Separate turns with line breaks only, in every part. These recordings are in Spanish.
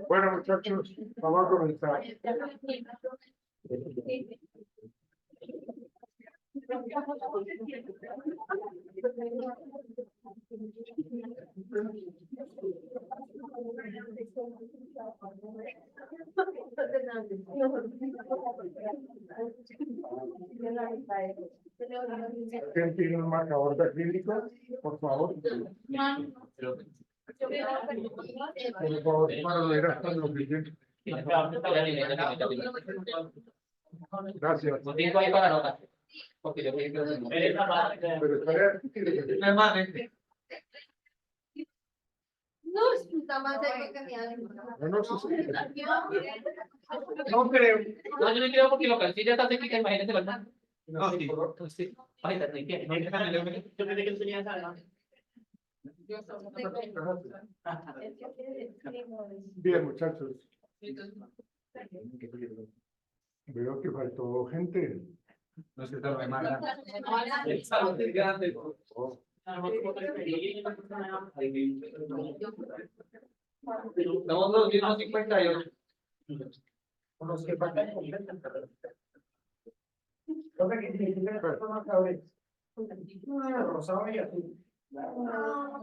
Bueno, muchachos, vamos a comenzar. ¿Quién tiene un marcador de acrílico? Por favor. Por favor, para leer hasta lo que llegue. Gracias.
Motivo ahí para nota. Porque yo creo que
Pero espera,
No, está más serio que mi
no sé si-
no creo. No, yo no creo porque lo cancilla está técnica, imagínate la.
No,
Sí. Sí. Ay, está técnica. Yo pensé que tenía esa.
Bien, muchachos. Veo que faltó gente.
No sé, tal vez mala.
El salón es grande. Estamos los mismos 58.
Unos que faltan. Rosado y azul. No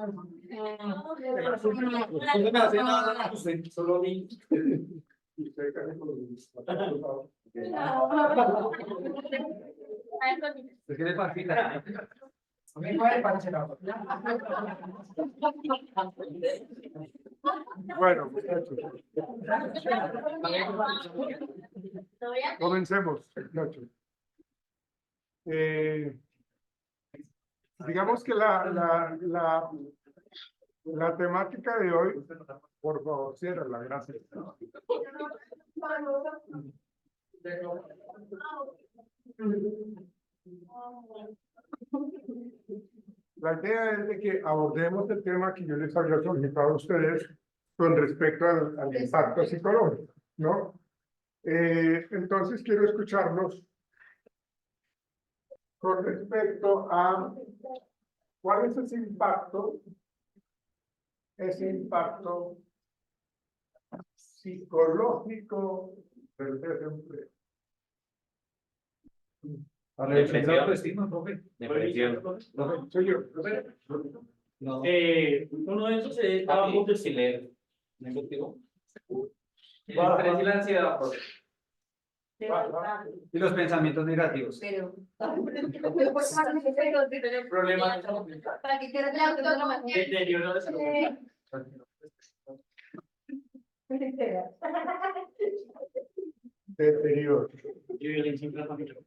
me hace nada, solo vi. ¿Se quiere partida? Me puede parecer.
Bueno, muchachos. Comencemos, muchachos. Digamos que la temática de hoy, por favor, cierra la gracia. La idea es de que abordemos el tema que yo les había solicitado a ustedes con respecto al impacto psicológico, ¿no? Entonces quiero escucharlos con respecto a cuál es ese impacto psicológico del desempleo.
Depresión.
Autoestima, profe.
Depresión.
Profe, soy yo.
No.
Uno de esos es trabajo de silencio. ¿Negativo? El estrés y la ansiedad, profe.
Y los pensamientos negativos.
Pero.
Problemas
Para que quede la
deterioro de salud.
Deterioro,
Y violencia intrafamiliar.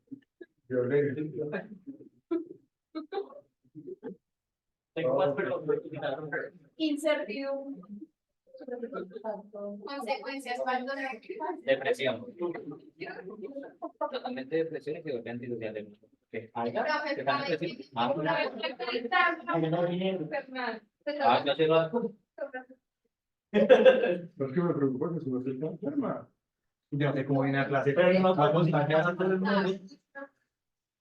violencia.
Tengo más preguntas.
Incertidumbre. Consecuencias cuando
Depresión. Totalmente depresión y que antisocial. No sé lo.
No es que me preocupa que si no se está enferma.
Yo no sé cómo viene a clase.
Pero no
a contagiar a todo el mundo.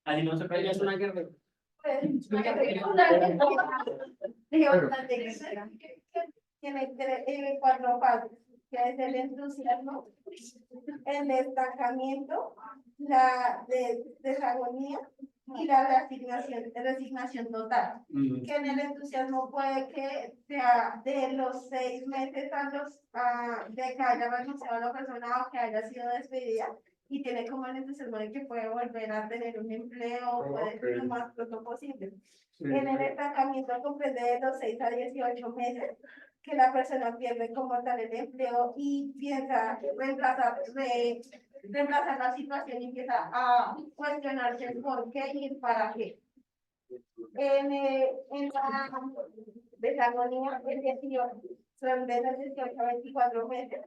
Ahí no se puede hacer una guerra.
Tiene cuatro fases, que es el entusiasmo, el destacamiento, la desagonía y la resignación total. Que en el entusiasmo puede que sea de los 6 meses de que haya renunciado a la persona o que haya sido despedida, y tiene como el entusiasmo de que puede volver a tener un empleo, puede lo más pronto posible. En el estancamiento comprende de los 6 a 18 meses que la persona pierde como tal el empleo y piensa reemplazar la situación y empieza a cuestionarse el por qué y el para qué. En la desagonía, son de los 18 a 24 meses,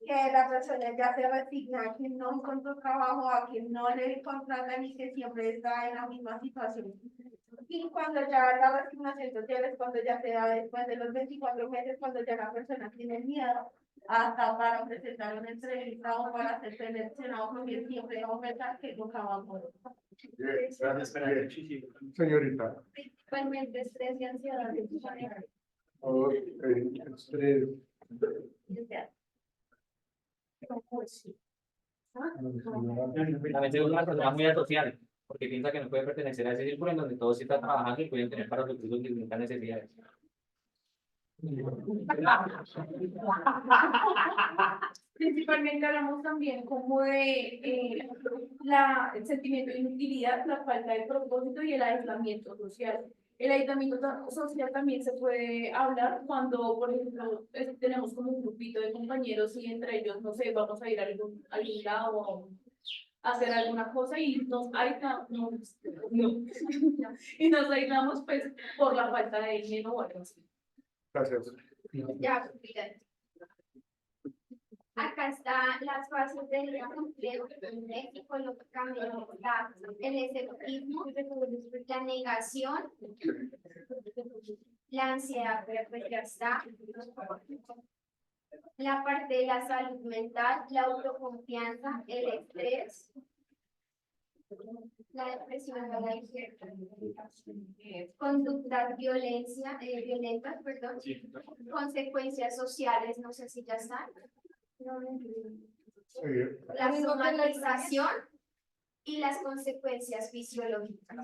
que la persona ya se resigna, que no encontró trabajo, a que no le contratan y que siempre está en la misma situación. Y cuando ya la resignación social es cuando ya se da después de los 24 meses, cuando ya la persona tiene miedo hasta para presentar una entrevista o para ser seleccionado, porque siempre va a pensar que nunca va a poder.
Bien. Señorita.
Principalmente estrés y ansiedad.
Ok, estrés.
A veces es una persona muy asocial, porque piensa que no puede pertenecer a ese círculo en donde todos están trabajando y pueden tener para sus hijos distintas necesidades.
Principalmente hablamos también como de el sentimiento de inutilidad, la falta de propósito y el aislamiento social. El aislamiento social también se puede hablar cuando, por ejemplo, tenemos como un grupito de compañeros y entre ellos, no sé, vamos a ir a algún lado o hacer alguna cosa y nos aislamos, y nos aislamos pues por la falta de dinero o algo así.
Gracias.
Ya, miren. Acá están las fases del complejo psicológicamente está el escepticismo, la negación, la ansiedad, pero pues ya está. La parte de la salud mental, la autoconfianza, el estrés, la depresión, la conductas violentas, perdón, consecuencias sociales, no sé si ya están. La somatización y las consecuencias fisiológicas.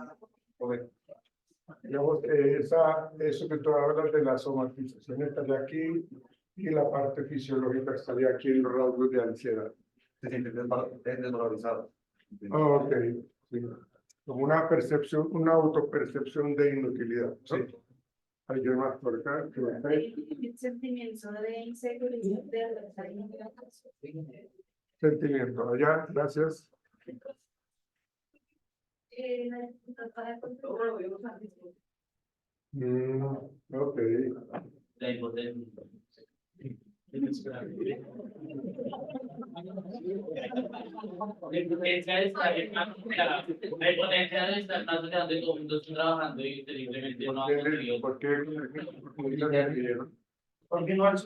Digamos que eso que tú hablas de la somatización estaría aquí y la parte fisiológica estaría aquí en los rasgos de ansiedad.
Se siente desvalorizado.
Ok, sí. Como una percepción, una autopercepción de inutilidad. Sí. ¿Alguien más por acá?
El sentimiento de inseguridad,
Sentimiento. Allá, gracias. Ok.
La impotencia. La impotencia de estar tanto tiempo de momentos trabajando y terriblemente no ha conseguido.
¿Por qué?
Porque no han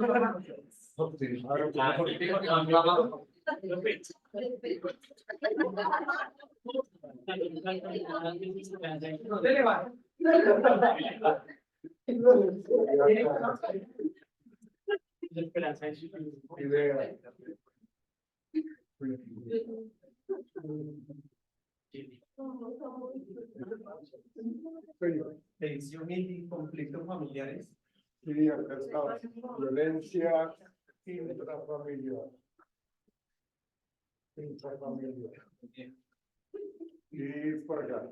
Idea.
Tensión y conflictos familiares.
Sí, acá está. Violencia intrafamiliar. Intrafamiliar. Y por acá.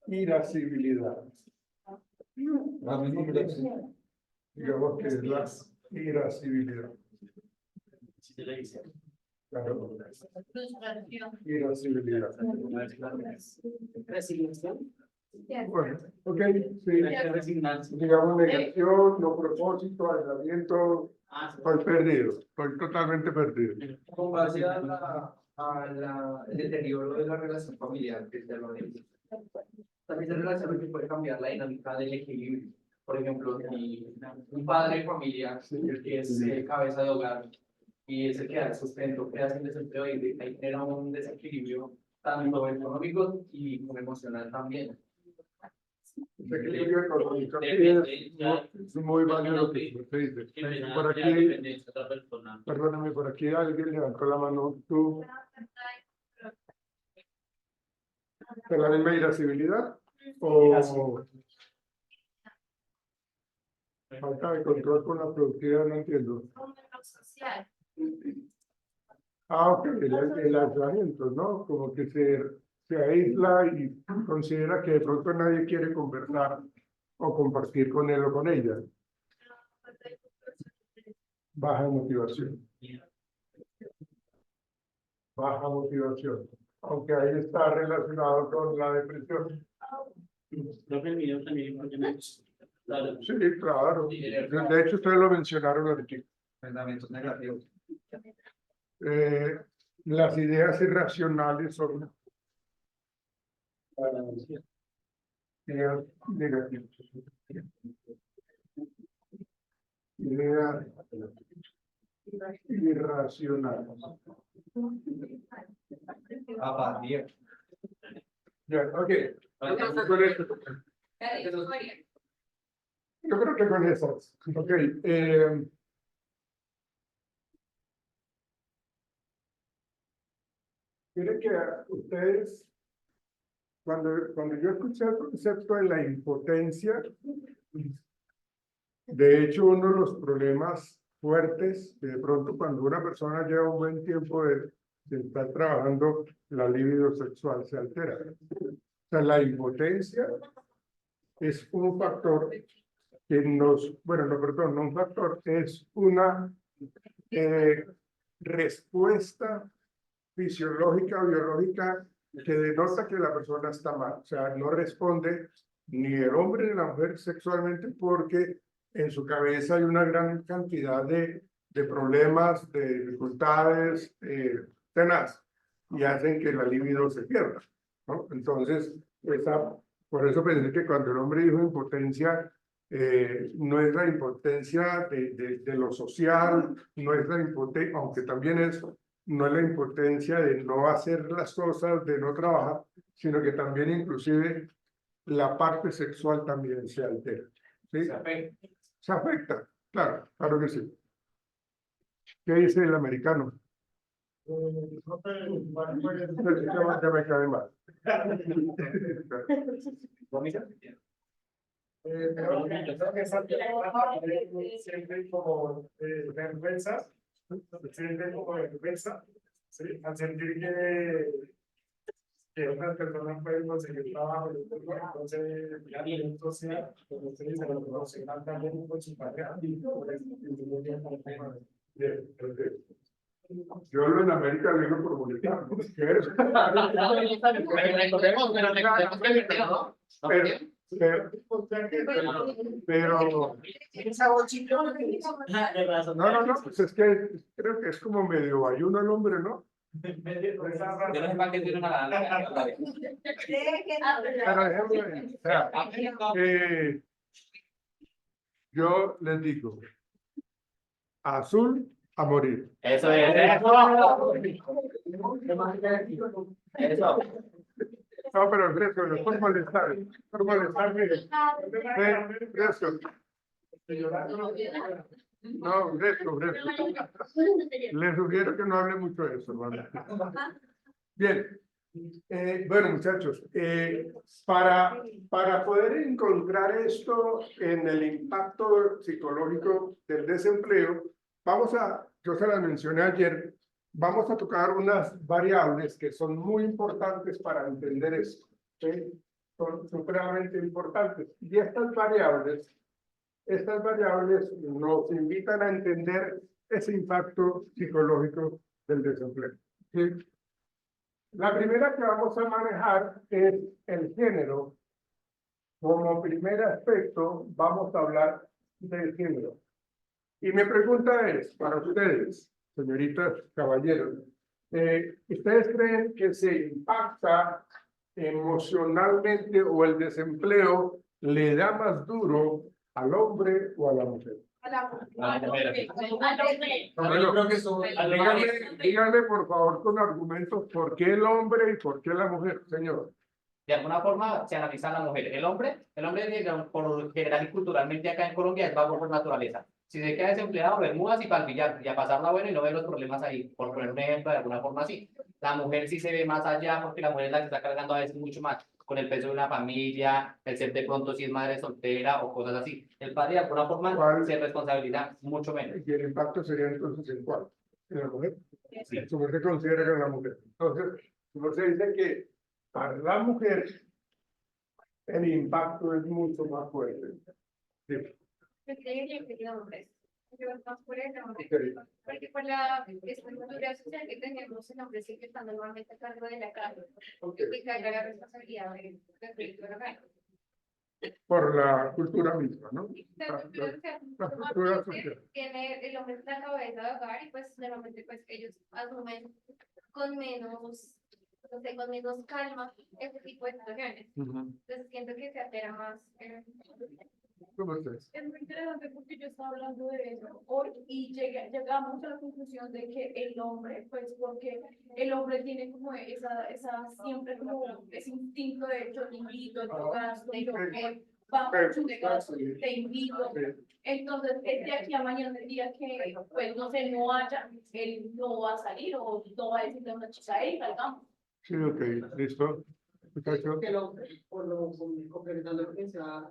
Irascibilidad. Digamos que es la irascibilidad. Claro. Irascibilidad. Bueno, ok, sí. Digamos negación, no propósito, aislamiento. Estoy perdido, estoy totalmente perdido.
Con base el deterioro de la relación familiar, que ya lo dije. También se relaciona que puede cambiar la dinámica del equilibrio. Por ejemplo, un padre de familia que es cabeza de hogar y es el que da el sustento, que hace el desempleo y ahí genera un desequilibrio tanto económico y emocional también.
El equilibrio económico es muy válido lo que usted dice. Por aquí, perdóname, por aquí alguien levantó la mano. ¿Tú? ¿De la misma irascibilidad? ¿O falta de control con la productividad? No entiendo.
Social.
Ah, ok, el aislamiento, ¿no? Como que se aísla y considera que de pronto nadie quiere conversar o compartir con él o con ella. Baja motivación. Baja motivación. Aunque ahí está relacionado con la depresión. Sí, claro. De hecho, ustedes lo mencionaron ahorita.
Pensamientos negativos.
Las ideas irracionales son ideas negativas. Ideas irracionales.
Apatía.
Ya, ok. Yo creo que con esas. Ok. Miren que ustedes, cuando yo escuché el concepto de la impotencia, de hecho, uno de los problemas fuertes, de pronto cuando una persona lleva un buen tiempo de estar trabajando, la libido sexual se altera. O sea, la impotencia es un factor que bueno, no, perdón, no un factor, es una respuesta fisiológica o biológica que denota que la persona está mal. O sea, no responde ni el hombre ni la mujer sexualmente porque en su cabeza hay una gran cantidad de problemas, de dificultades tenaz y hacen que la libido se pierda, ¿no? Entonces, por eso pensé que cuando el hombre dijo impotencia, no es la impotencia de lo social, no es la impotencia, aunque también es, no es la impotencia de no hacer las cosas, de no trabajar, sino que también inclusive la parte sexual también se altera. ¿Sí? Se afecta, claro, claro que sí. ¿Qué dice el americano? Ya me cae mal.
Creo que esa siempre como vergüenza, siempre como vergüenza, ¿sí? Al sentir que otras personas pueden conseguir trabajo, entonces ya nivel social, como ustedes dicen, lo profesional también con su pareja, y por eso,
Bien, perfecto. Yo hablo en América, lo digo por voluntad. Pero no, pues es que creo que es como medio ayuno el hombre, ¿no?
Yo no sé para qué tiene una
Pero déjame, o sea, yo les digo, azul a morir.
Eso es. Eso.
No, pero Fresco, no es por molestar, por molestar, mire. Fresco. No, Fresco. Les sugiero que no hable mucho de eso, hermano. Bien. Bueno, muchachos, para poder encontrar esto en el impacto psicológico del desempleo, yo se las mencioné ayer, vamos a tocar unas variables que son muy importantes para entender esto, ¿sí? Son supremamente importantes. Y estas variables nos invitan a entender ese impacto psicológico del desempleo, ¿sí? La primera que vamos a manejar es el género. Como primer aspecto, vamos a hablar del género. Y mi pregunta es, para ustedes, señoritas, caballeros, ¿ustedes creen que se impacta emocionalmente o el desempleo le da más duro al hombre o a la mujer?
Yo creo que eso.
Díganme, por favor, con argumentos, ¿por qué el hombre y por qué la mujer, señor?
De alguna forma se analiza a la mujer. El hombre, digamos, por general y culturalmente acá en Colombia es vago por naturaleza. Si se queda desempleado, lo mudas y palpillar y a pasarla bueno y no ve los problemas ahí, por poner un ejemplo de alguna forma así. La mujer sí se ve más allá porque la mujer es la que está cargando a veces mucho más con el peso de una familia, el ser de pronto si es madre soltera o cosas así. El padre de alguna forma se responsabiliza mucho menos.
Y el impacto sería entonces ¿en cuál? ¿En la mujer? Sí. Su mujer considera que en la mujer. Entonces, se dice que para la mujer el impacto es mucho más fuerte. Sí.
Yo creería que el hombre. Yo más por el hombre. Porque por la estructura social que tenemos, el hombre siempre está normalmente a cargo de la casa. Que carga la responsabilidad del proyecto local.
por la cultura misma, ¿no?
La
cultura social.
tiene el hombre es la cabeza de hogar y pues normalmente pues ellos asumen con menos, no sé, con menos calma ese tipo de situaciones. Entonces siento que se altera más.
¿Cómo es?
Es muy interesante porque yo estaba hablando de eso hoy y llegamos a la conclusión de que el hombre, pues porque el hombre tiene como siempre como ese instinto de yo te invito, yo gasto, yo vamos, te gasto, te invito. Entonces, es de aquí a mañana el día que, pues no sé, no haya, él no va a salir o no va a decirle a una chica, hey, salgamos.
Sí, ok, listo. Muchacho.
Que lo, complementando lo que decía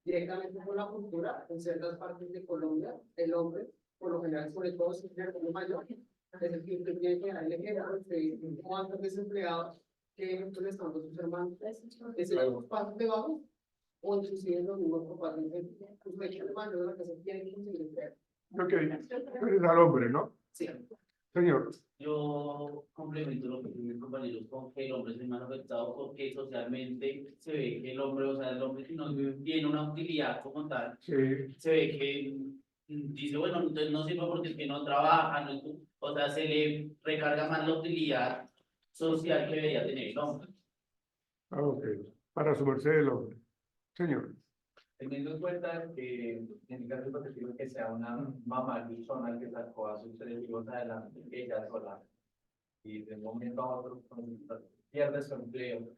directamente con la cultura, en ciertas partes de Colombia, el hombre, por lo general, sobre todo si es el hermano mayor, es el que tiene que dar el ejemplo, cuántos desempleados que ejemplo están dando sus hermanos, es el pasos de bajo, o inclusive los mismos papás, usted hermano de la casa tiene que conseguir empleo.
Ok, eres al hombre, ¿no?
Sí.
Señor.
Yo complemento lo que dicen mis compañeros con que el hombre es el más afectado porque socialmente se ve que el hombre, o sea, el hombre que no tiene una utilidad como tal,
Sí.
se ve que dice, bueno, entonces no sirve porque es que no trabaja, no, o sea, se le recarga más la utilidad social que debería tener el hombre.
Ah, ok, para su merced el hombre. Señor.
Teniendo en cuenta que en el caso hipotético que sea una mamá luchona que sacó a sus 3 hijos adelante, ella sola, y de un momento a otro pierde su empleo,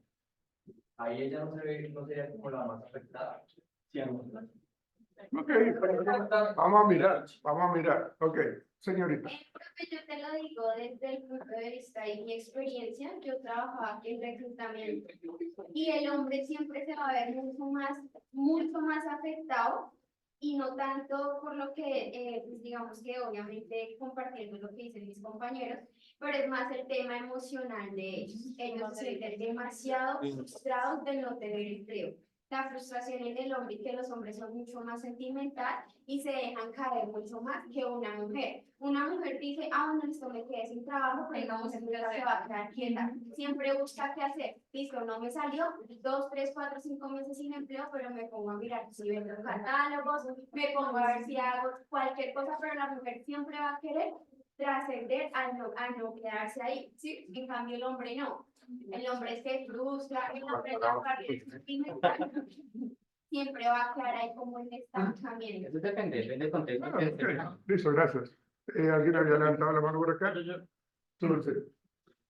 ahí ella no se ve, no sería como la más afectada. Sí,
Ok, vamos a mirar. Ok, señorita.
Profe, yo te lo digo desde el punto de vista y mi experiencia, yo trabajaba en reclutamiento y el hombre siempre se va a ver mucho más afectado y no tanto por lo que, pues digamos que obviamente compartiendo lo que dicen mis compañeros, pero es más el tema emocional de ellos. Ellos se sienten demasiado frustrados de no tener empleo. La frustración en el hombre y que los hombres son mucho más sentimental y se dejan caer mucho más que una mujer. Una mujer dice, ah, bueno, listo, me quedé sin trabajo, pero una mujer nunca se va a quedar quieta. Siempre busca qué hacer. Listo, no me salió 2, 3, 4, 5 meses sin empleo, pero me pongo a mirar si vendo catálogos, me pongo a ver si hago cualquier cosa, pero la mujer siempre va a querer trascender a no quedarse ahí. ¿Sí? En cambio, el hombre no. El hombre se frustra, el hombre la parte sentimental siempre va a quedar ahí como en estancamiento.
Eso depende del contexto.
Ah, ok, listo, gracias. ¿Alguien había levantado la mano por acá? Su merced.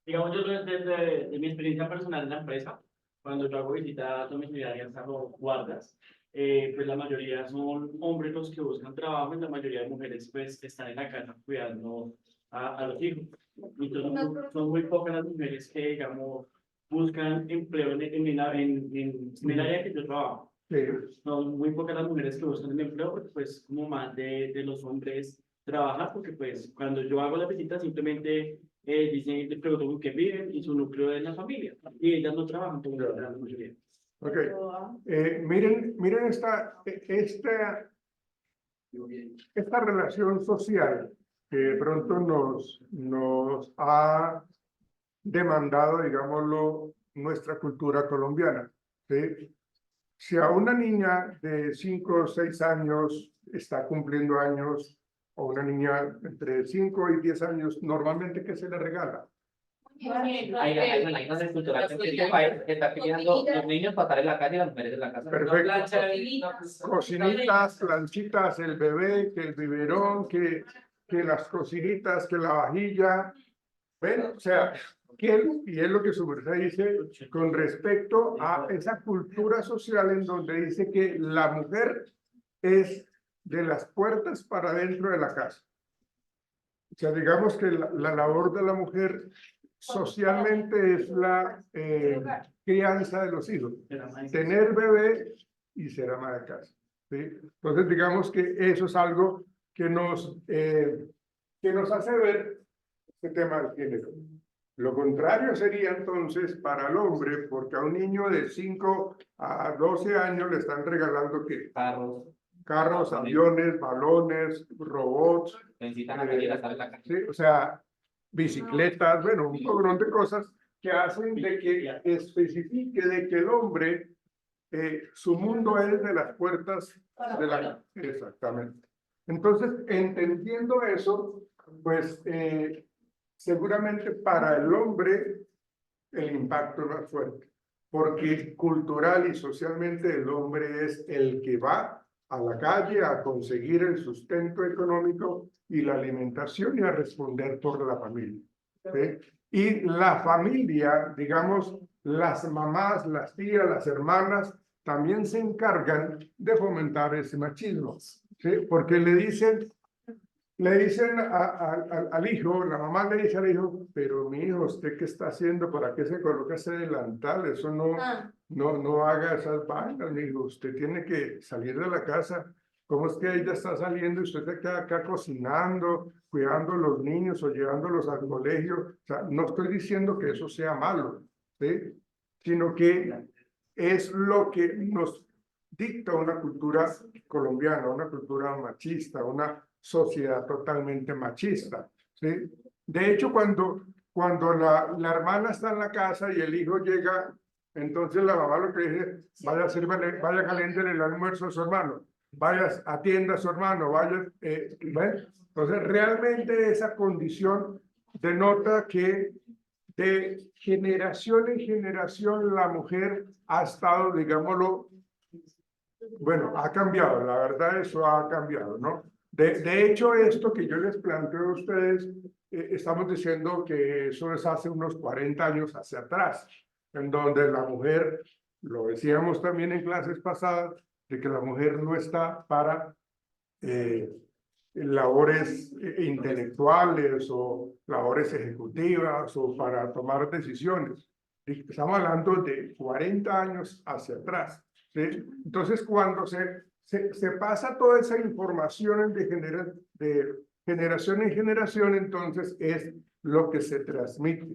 Digamos, yo desde mi experiencia personal en la empresa, cuando yo hago visitas domiciliarias a los guardas, pues la mayoría son hombres los que buscan trabajo y la mayoría de mujeres pues están en la casa cuidando a los hijos. Entonces, son muy pocas las mujeres que, digamos, buscan empleo en el área que yo trabajo.
Sí.
Son muy pocas las mujeres que buscan el empleo porque pues como más de los hombres trabajar, porque pues cuando yo hago la visita simplemente dicen, les pregunto con qué viven y su núcleo es la familia y ellas no trabajan por la mayoría.
Ok, miren esta relación social que de pronto nos ha demandado, digámoslo, nuestra cultura colombiana. ¿Sí? Si a una niña de 5 o 6 años está cumpliendo años, o una niña entre 5 y 10 años, normalmente, ¿qué se le regala?
Hay una cultural que este país está pidiendo los niños pasar en la calle y las mujeres en la casa.
Perfecto. Cocinitas, planchitas, el bebé, que el biberón, que las cocinitas, que la vajilla. ¿Ven? O sea, y es lo que su merced dice con respecto a esa cultura social en donde dice que la mujer es de las puertas para dentro de la casa. O sea, digamos que la labor de la mujer socialmente es la crianza de los hijos, tener bebé y ser ama de casa. ¿Sí? Entonces, digamos que eso es algo que nos hace ver este tema del género. Lo contrario sería entonces para el hombre, porque a un niño de 5 a 12 años le están regalando ¿qué? Carros, aviones, balones, robots, sí, o sea, bicicletas, bueno, un montón de cosas que hacen de que especifique de que el hombre su mundo es de las puertas de la... Exactamente. Entonces, entendiendo eso, pues seguramente para el hombre el impacto es más fuerte, porque cultural y socialmente el hombre es el que va a la calle a conseguir el sustento económico y la alimentación y a responder por la familia, ¿sí? Y la familia, digamos, las mamás, las tías, las hermanas, también se encargan de fomentar ese machismo, ¿sí? Porque le dicen al hijo, la mamá le dice al hijo, pero mi hijo, ¿usted qué está haciendo? ¿Para qué se coloca ese delantal? Eso no haga esas vainas, mi hijo. Usted tiene que salir de la casa. ¿Cómo es que ella está saliendo y usted se queda acá cocinando, cuidando a los niños o llevándolos al colegio? O sea, no estoy diciendo que eso sea malo, ¿sí? Sino que es lo que nos dicta una cultura colombiana, una cultura machista, una sociedad totalmente machista, ¿sí? De hecho, cuando la hermana está en la casa y el hijo llega, entonces la mamá lo que dice, vaya caléndele el almuerzo a su hermano, vaya, atienda a su hermano, vaya, ¿ven? Entonces, realmente esa condición denota que de generación en generación la mujer ha estado, digámoslo, bueno, ha cambiado, la verdad eso ha cambiado, ¿no? De hecho, esto que yo les planteo a ustedes, estamos diciendo que eso es hace unos 40 años hacia atrás, en donde la mujer, lo decíamos también en clases pasadas, de que la mujer no está para labores intelectuales o labores ejecutivas o para tomar decisiones. Estamos hablando de 40 años hacia atrás, ¿sí? Entonces, cuando se pasa toda esa información de generación en generación, entonces es lo que se transmite.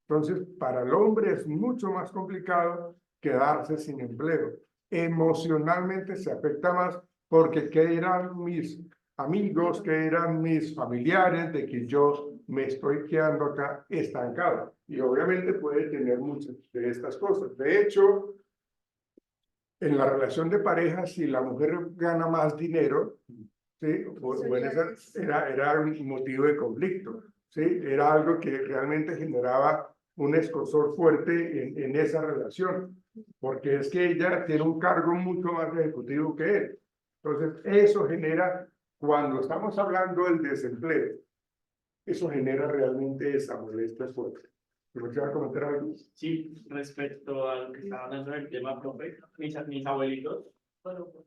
Entonces, para el hombre es mucho más complicado quedarse sin empleo. Emocionalmente se afecta más porque ¿qué dirán mis amigos, que eran mis familiares, de que yo me estoy quedando acá estancado? Y obviamente puede tener muchas de estas cosas. De hecho, en la relación de pareja, si la mujer gana más dinero, ¿sí? Bueno, era un motivo de conflicto, ¿sí? Era algo que realmente generaba un escozor fuerte en esa relación, porque es que ella tiene un cargo mucho más ejecutivo que él. Entonces, eso genera, cuando estamos hablando del desempleo, eso genera realmente esa molestia fuerte. ¿Me va a comentar algo?
Sí, respecto a lo que estaba hablando del tema, profe, mis abuelitos,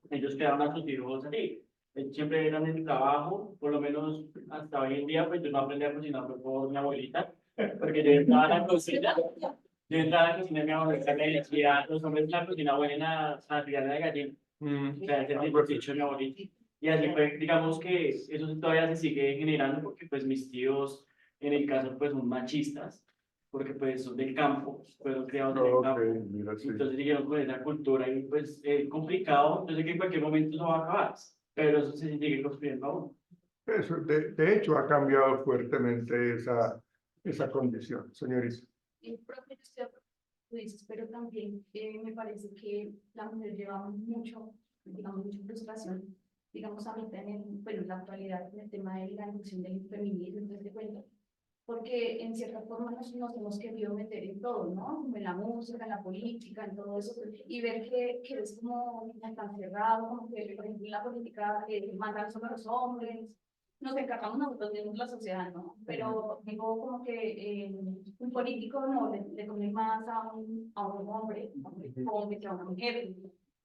ellos quedaron a sus hijos así. Siempre eran en el trabajo, por lo menos hasta hoy en día, pues yo no aprendí a cocinar fue por mi abuelita, porque yo entraba a la cocina, y mi abuelita me decía, los hombres en la cocina huelen a criada de gallina. O sea, ese tipo de dicho de mi abuelita. Y así fue, digamos que eso todavía se sigue generando porque pues mis tíos, en el caso, pues son machistas, porque pues son del campo, fueron criados en el campo.
Mira, sí.
Entonces siguieron con esa cultura y pues es complicado. Yo sé que en cualquier momento eso va a acabar, pero eso se sigue construyendo aún.
Eso, de hecho, ha cambiado fuertemente esa condición, señorita.
El profe, tú dices, pero también me parece que la mujer lleva mucho, digamos, mucha frustración, digamos, ahorita en la actualidad, en el tema de la inclusión del feminismo, entonces te cuento, porque en cierta forma nos hemos querido meter en todo, ¿no? Como en la música, en la política, en todo eso, y ver que es como tan cerrado, como que, por ejemplo, en la política mandan solo a los hombres, nos encargamos nosotros mismos la sociedad, ¿no? Pero digo como que un político no le conviene más a un hombre que a una mujer.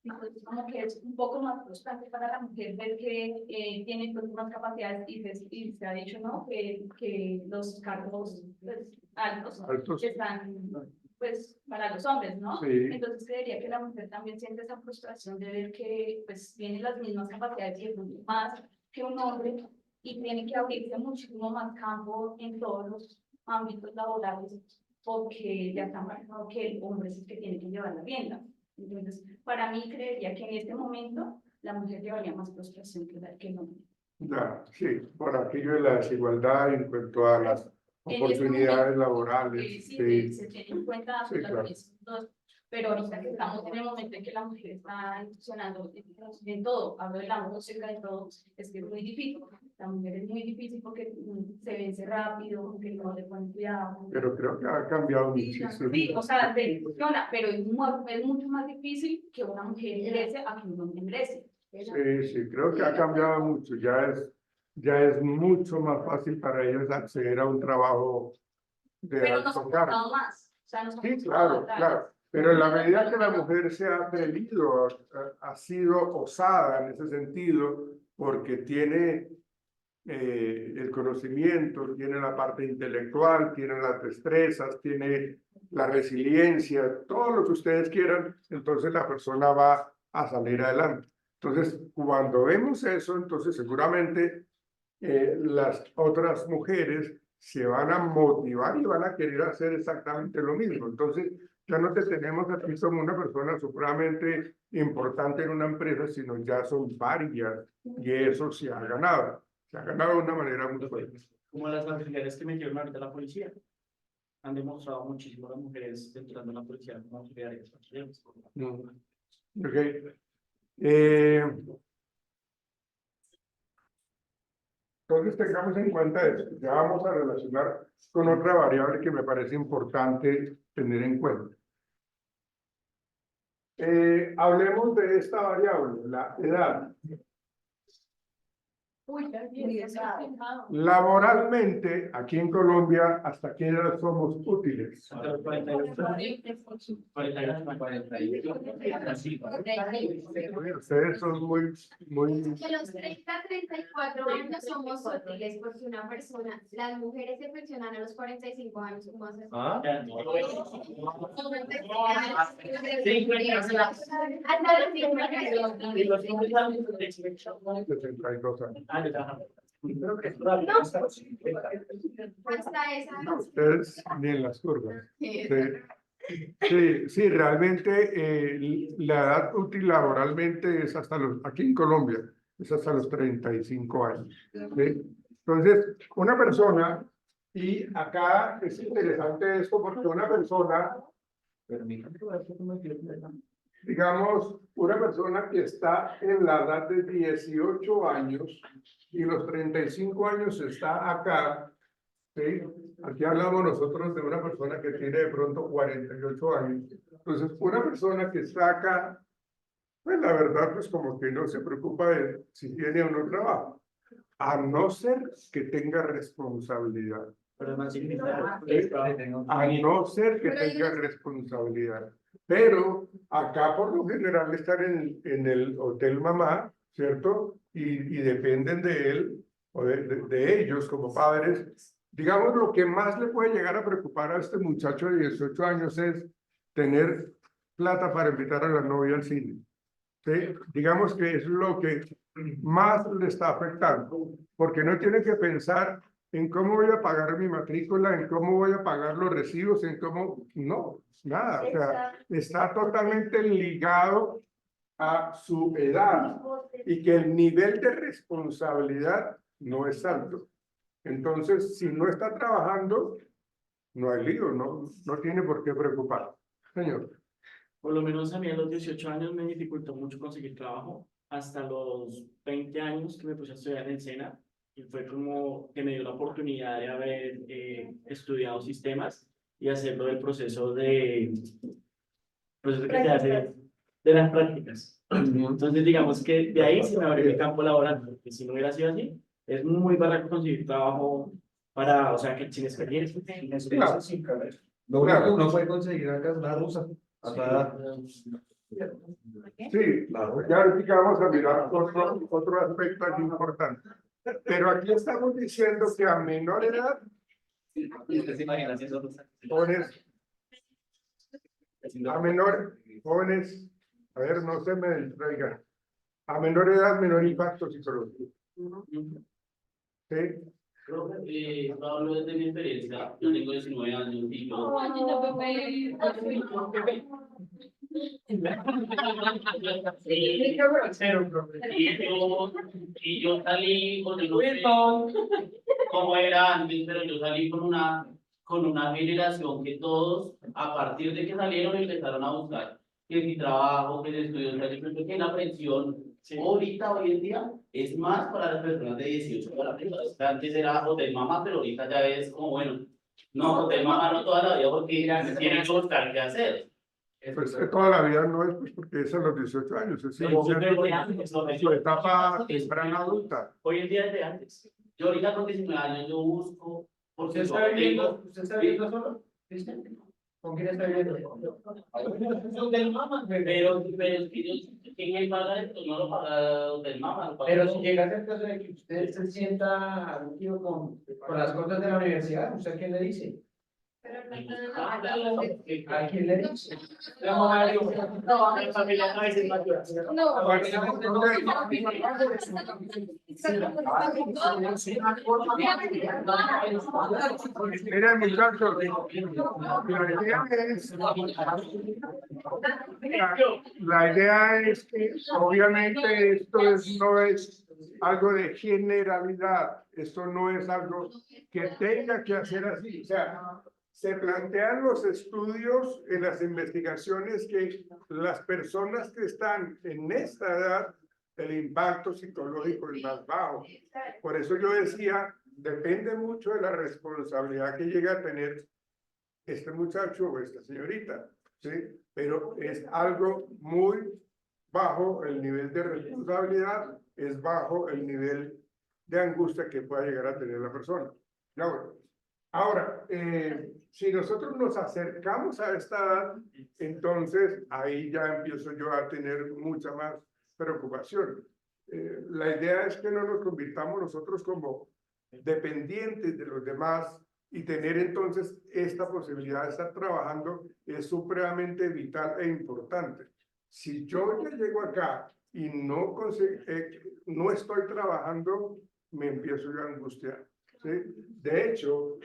Entonces, como que es un poco más frustrante para la mujer ver que tiene pues, más capacidades y se ha dicho, ¿no? Que los cargos pues, altos están pues para los hombres, ¿no?
Sí.
Entonces creería que la mujer también siente esa frustración de ver que pues tiene las mismas capacidades y más que un hombre y tiene que abrirse muchísimo más campo en todos los ámbitos laborales porque ya está marcado que el hombre es el que tiene que llevar la rienda. Entonces, para mí creería que en este momento la mujer llevaría más frustración que el hombre.
Ya, sí, por aquello de la desigualdad en cuanto a las oportunidades laborales.
Sí, se tiene en cuenta
Sí, claro.
Pero ahorita que estamos en el momento en que la mujer está incursionando en todo, hablo de la música, de todo, es que es muy difícil. La mujer es muy difícil porque se vence rápido, porque no le ponen cuidado.
Pero creo que ha cambiado muchísimo.
Sí, o sea, funciona, pero es mucho más difícil que una mujer ingrese a que un hombre ingrese.
Sí, creo que ha cambiado mucho. Ya es mucho más fácil para ellos acceder a un trabajo de
Pero nos
alto
ha
cargo.
costado más. O sea, nos ha
Sí,
costado
claro,
atrás.
claro. Pero en la medida que la mujer se ha atrevido, ha sido osada en ese sentido, porque tiene el conocimiento, tiene la parte intelectual, tiene las destrezas, tiene la resiliencia, todo lo que ustedes quieran, entonces la persona va a salir adelante. Entonces, cuando vemos eso, entonces seguramente las otras mujeres se van a motivar y van a querer hacer exactamente lo mismo. Entonces, ya no te tenemos a ti como una persona supremamente importante en una empresa, sino ya son varias y eso se ha ganado. Se ha ganado de una manera muy fuerte.
Como las auxiliares que metieron ahorita a la policía. Han demostrado muchísimo las mujeres entrando en la policía como auxiliares.
Ok. Entonces tengamos en cuenta esto. Ya vamos a relacionar con otra variable que me parece importante tener en cuenta. Hablemos de esta variable, la edad.
Uy, ya bien,
Laboralmente, aquí en Colombia, ¿hasta qué edad somos útiles? Ustedes son muy...
De los 30 a 34 años somos útiles porque una persona, las mujeres se pensionan a los 45 años, como hace. Hasta los
62 años.
hasta esa.
No, ustedes ni en las curvas. Sí, realmente la edad útil laboralmente es hasta los, aquí en Colombia, es hasta los 35 años. ¿Sí? Entonces, una persona, y acá es interesante esto porque una persona, digamos, una persona que está en la edad de 18 años y los 35 años está acá, ¿sí? Aquí hablamos nosotros de una persona que tiene de pronto 48 años. Entonces, una persona que está acá, pues la verdad, pues como que no se preocupa de si tiene o no trabajo, a no ser que tenga responsabilidad. A no ser que tenga responsabilidad. Pero acá por lo general están en el hotel mamá, ¿cierto? Y dependen de él o de ellos como padres. Digamos, lo que más le puede llegar a preocupar a este muchacho de 18 años es tener plata para invitar a la novia al cine. ¿Sí? Digamos que es lo que más le está afectando, porque no tiene que pensar en cómo voy a pagar mi matrícula, en cómo voy a pagar los recibos, en cómo... No, nada. O sea, está totalmente ligado a su edad y que el nivel de responsabilidad no es alto. Entonces, si no está trabajando, no hay lío, no tiene por qué preocupar. Señor.
Por lo menos a mí a los 18 años me dificultó mucho conseguir trabajo. Hasta los 20 años que me puse a estudiar en SENA, y fue como que me dio la oportunidad de haber estudiado sistemas y hacerlo del proceso que se hace de las prácticas. Entonces, digamos que de ahí se me abrió el campo laboral, porque si no hubiera sido así, es muy barato conseguir trabajo para, o sea, que sin experiencia.
Claro.
Lo único que uno puede conseguir acá es una rusa.
Sí, ya ahorita vamos a mirar otro aspecto aquí importante. Pero aquí estamos diciendo que a menor edad, jóvenes, jóvenes, a ver, no se me distraigan, a menor edad, menor impacto psicológico. ¿Sí?
Hablo desde mi experiencia, yo tengo 19 años y yo... Y yo salí con el como era antes, pero yo salí con una generación que todos a partir de que salieron empezaron a buscar que si trabajo, que si estudio, o sea, yo creo que la presión ahorita, hoy en día, es más para las personas de 18 para arriba. O sea, antes era hotel mamá, pero ahorita ya es como, bueno, no, hotel mamá no toda la vida porque tienen que buscar qué hacer.
Pues que toda la vida no es, pues porque es a los 18 años, es su etapa temprana adulta.
Hoy en día es de antes. Yo ahorita con 19 años yo busco, porque
¿Usted está viviendo solo? ¿Con quién está viviendo?
Hotel Mama, pero es que ¿quién paga esto? No lo paga Hotel Mama. Lo paga
Pero
yo.
si llega el caso de que usted se sienta aludido con las cosas de la universidad, ¿usted a quién le dice?
Pero
Ah, claro,
¿A quién le dice? La mamá le dice,
no, mi familia no es inmadura.
Miren, muchachos, la idea es que obviamente no es algo de generalidad, esto no es algo que tenga que hacer así, o sea, se plantean los estudios en las investigaciones que las personas que están en esta edad, el impacto psicológico es más bajo. Por eso yo decía, depende mucho de la responsabilidad que llega a tener este muchacho o esta señorita, ¿sí? Pero es algo muy bajo el nivel de responsabilidad, es bajo el nivel de angustia que pueda llegar a tener la persona. Ya bueno. Ahora, si nosotros nos acercamos a esta edad, entonces ahí ya empiezo yo a tener mucha más preocupación. La idea es que no nos convirtamos nosotros como dependientes de los demás y tener entonces esta posibilidad de estar trabajando es supremamente vital e importante. Si yo ya llego acá y no estoy trabajando, me empiezo yo a angustiar, ¿sí? De hecho,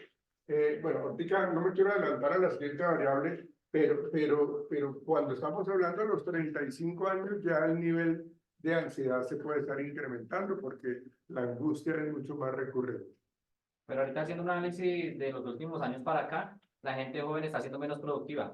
bueno, ahorita no me quiero adelantar a la siguiente variable, pero cuando estamos hablando de los 35 años, ya el nivel de ansiedad se puede estar incrementando porque la angustia es mucho más recurrente.
Pero ahorita haciendo un análisis de los últimos años para acá, la gente joven está siendo menos productiva.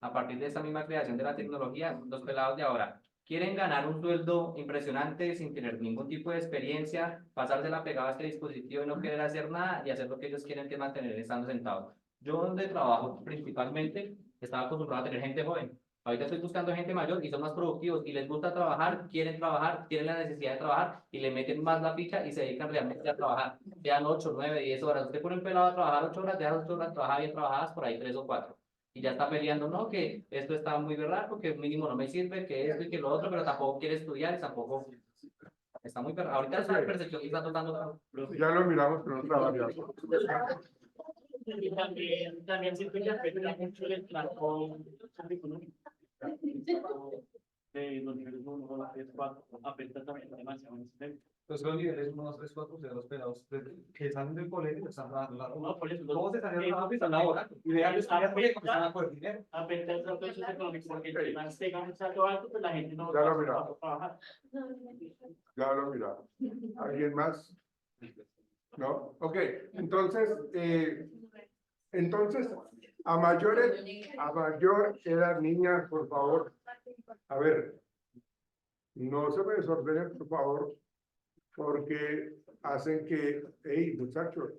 A partir de esta misma creación de la tecnología, los pelados de ahora quieren ganar un sueldo impresionante sin tener ningún tipo de experiencia, pasarse la pegada a este dispositivo y no querer hacer nada y hacer lo que ellos quieren, que es mantener estando sentados. Yo donde trabajo principalmente estaba acostumbrado a tener gente joven. Ahorita estoy buscando gente mayor y son más productivos y les gusta trabajar, tienen la necesidad de trabajar y le meten más la ficha y se dedican realmente a trabajar. Sean 8, 9, 10 horas. Usted pone un pelado a trabajar 8 horas, deja 8 horas trabajar bien trabajadas, por ahí 3 o 4. Y ya está peleando, no, que esto está muy berraco, que mínimo no me sirve, que esto y que lo otro, pero tampoco quiere estudiar y tampoco está muy berraco. Ahorita es una percepción que está tratando.
Ya lo miramos, pero no trabaja.
Y también siento que afecta mucho el eslabón económico. Los niveles 1, 3, 4 afecta también demasiado en ese tema.
Entonces los niveles 1, 2, 3, 4 de los pelados que salen del colegio están trabajando.
No, por eso,
¿Cómo se están trabajando? Están laborando. Y dejan de estudiar porque están a por dinero.
afecta el proceso económico porque el más tenga un saldo alto, pues la gente no
Ya lo
va a
miramos.
trabajar.
Ya lo miramos. ¿Alguien más? ¿No? Ok, entonces, a mayor edad, niñas, por favor, a ver, no se me desordenen, por favor, porque hacen que, hey, muchachos,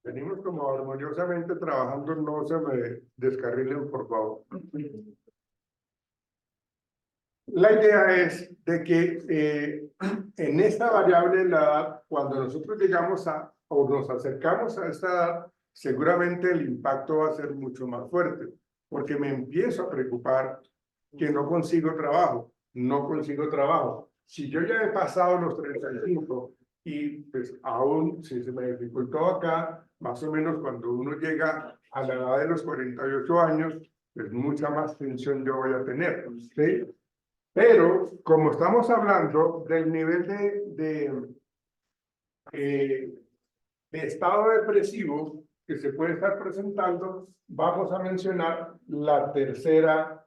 venimos como armoniosamente trabajando, no se me descarrilen, por favor. La idea es de que en esta variable de la edad, cuando nosotros llegamos o nos acercamos a esta edad, seguramente el impacto va a ser mucho más fuerte, porque me empiezo a preocupar que no consigo trabajo. Si yo ya he pasado los 35 y pues aún si se me dificultó acá, más o menos cuando uno llega a la edad de los 48 años, pues mucha más tensión yo voy a tener, ¿sí? Pero como estamos hablando del nivel de estado depresivo que se puede estar presentando, vamos a mencionar la tercera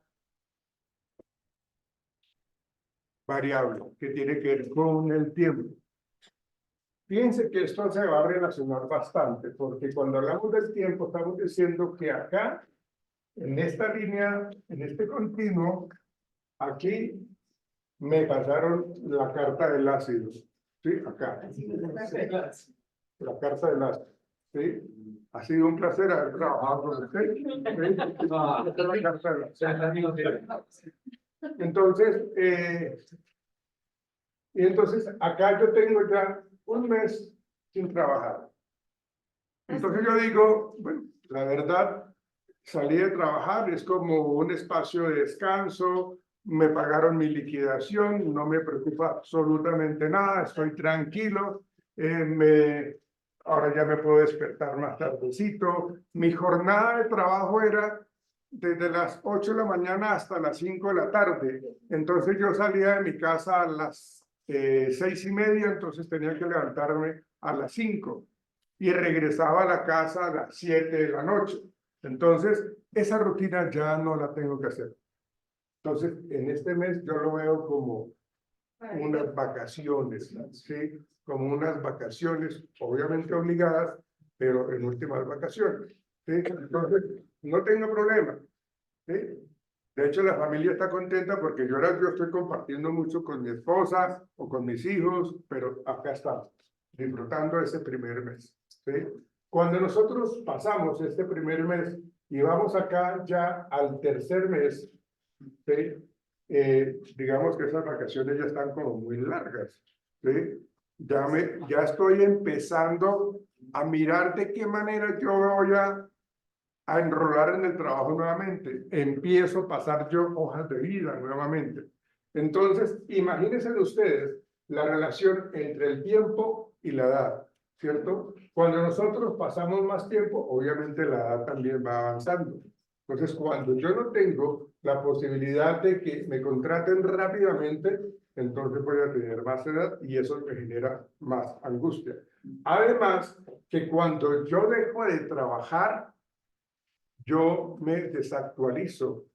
variable que tiene que ver con el tiempo. Fíjense que esto se va a relacionar bastante, porque cuando hablamos del tiempo, estamos diciendo que acá, en esta línea, en este continuo, aquí me pasaron la carta del ácido. ¿Sí? Acá. La carta del ácido. ¿Sí? Ha sido un placer haber trabajado con usted. Entonces, y entonces acá yo tengo ya un mes sin trabajar. Entonces yo digo, bueno, la verdad, salí de trabajar, es como un espacio de descanso, me pagaron mi liquidación, no me preocupa absolutamente nada, estoy tranquilo, ahora ya me puedo despertar más tardecito. Mi jornada de trabajo era desde las 8 de la mañana hasta las 5 de la tarde. Entonces yo salía de mi casa a las 6:30, entonces tenía que levantarme a las 5 y regresaba a la casa a las 7 de la noche. Entonces esa rutina ya no la tengo que hacer. Entonces en este mes yo lo veo como unas vacaciones, ¿sí? Como unas vacaciones, obviamente obligadas, pero en últimas vacaciones, ¿sí? Entonces, no tengo problema, ¿sí? De hecho, la familia está contenta porque yo estoy compartiendo mucho con mi esposa o con mis hijos, pero acá estamos, disfrutando ese primer mes, ¿sí? Cuando nosotros pasamos este primer mes y vamos acá ya al tercer mes, ¿sí? Digamos que esas vacaciones ya están como muy largas, ¿sí? Ya estoy empezando a mirar de qué manera yo voy a enrolar en el trabajo nuevamente. Empiezo a pasar yo hojas de vida nuevamente. Entonces, imagínense ustedes la relación entre el tiempo y la edad, ¿cierto? Cuando nosotros pasamos más tiempo, obviamente la edad también va avanzando. Entonces, cuando yo no tengo la posibilidad de que me contraten rápidamente, entonces voy a tener más edad y eso me genera más angustia. Además, que cuando yo dejo de trabajar, yo me desactualizo.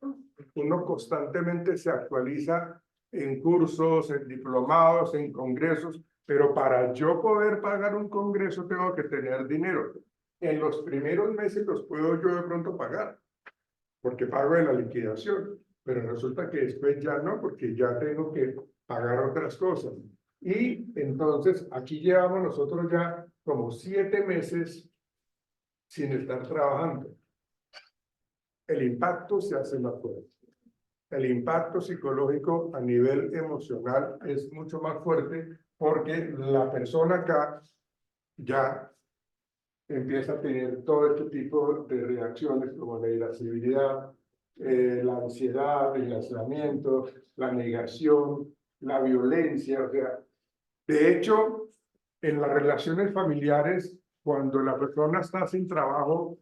Uno constantemente se actualiza en cursos, en diplomados, en congresos, pero para yo poder pagar un congreso tengo que tener dinero. En los primeros meses los puedo yo de pronto pagar, porque pago de la liquidación, pero resulta que después ya no, porque ya tengo que pagar otras cosas. Y entonces aquí llevamos nosotros ya como 7 meses sin estar trabajando. El impacto se hace más fuerte. El impacto psicológico a nivel emocional es mucho más fuerte porque la persona acá ya empieza a tener todo este tipo de reacciones como la irascibilidad, la ansiedad, el aislamiento, la negación, la violencia. O sea, de hecho, en las relaciones familiares, cuando la persona está sin trabajo,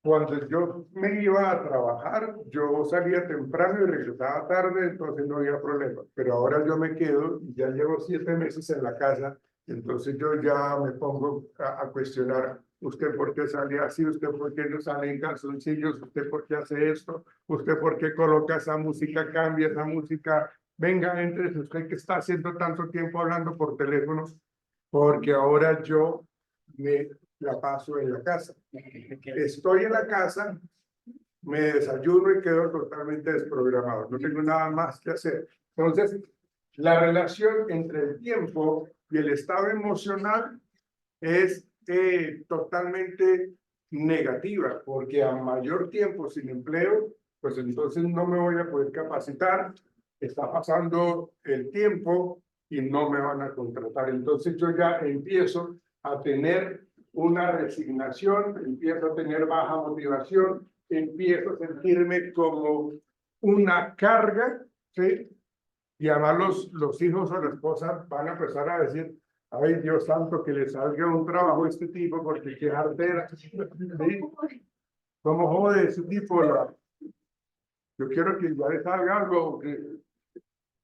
cuando yo me iba a trabajar, yo salía temprano y regresaba tarde, entonces no había problema. Pero ahora yo me quedo, ya llevo 7 meses en la casa, entonces yo ya me pongo a cuestionar, ¿usted por qué sale así? ¿Usted por qué no sale en calzoncillos? ¿Usted por qué hace esto? ¿Usted por qué coloca esa música, cambia esa música? Venga, entre usted que está haciendo tanto tiempo hablando por teléfono, porque ahora yo me la paso en la casa. Estoy en la casa, me desayuno y quedo totalmente desprogramado. No tengo nada más que hacer. Entonces, la relación entre el tiempo y el estado emocional es totalmente negativa, porque a mayor tiempo sin empleo, pues entonces no me voy a poder capacitar, está pasando el tiempo y no me van a contratar. Entonces yo ya empiezo a tener una resignación, empiezo a tener baja motivación, empiezo a sentirme como una carga, ¿sí? Y además los hijos o la esposa van a empezar a decir, ay Dios santo, que le salga un trabajo a este tipo porque qué artera, ¿sí? ¿Cómo jode ese tipo? Yo quiero que ya le salga algo.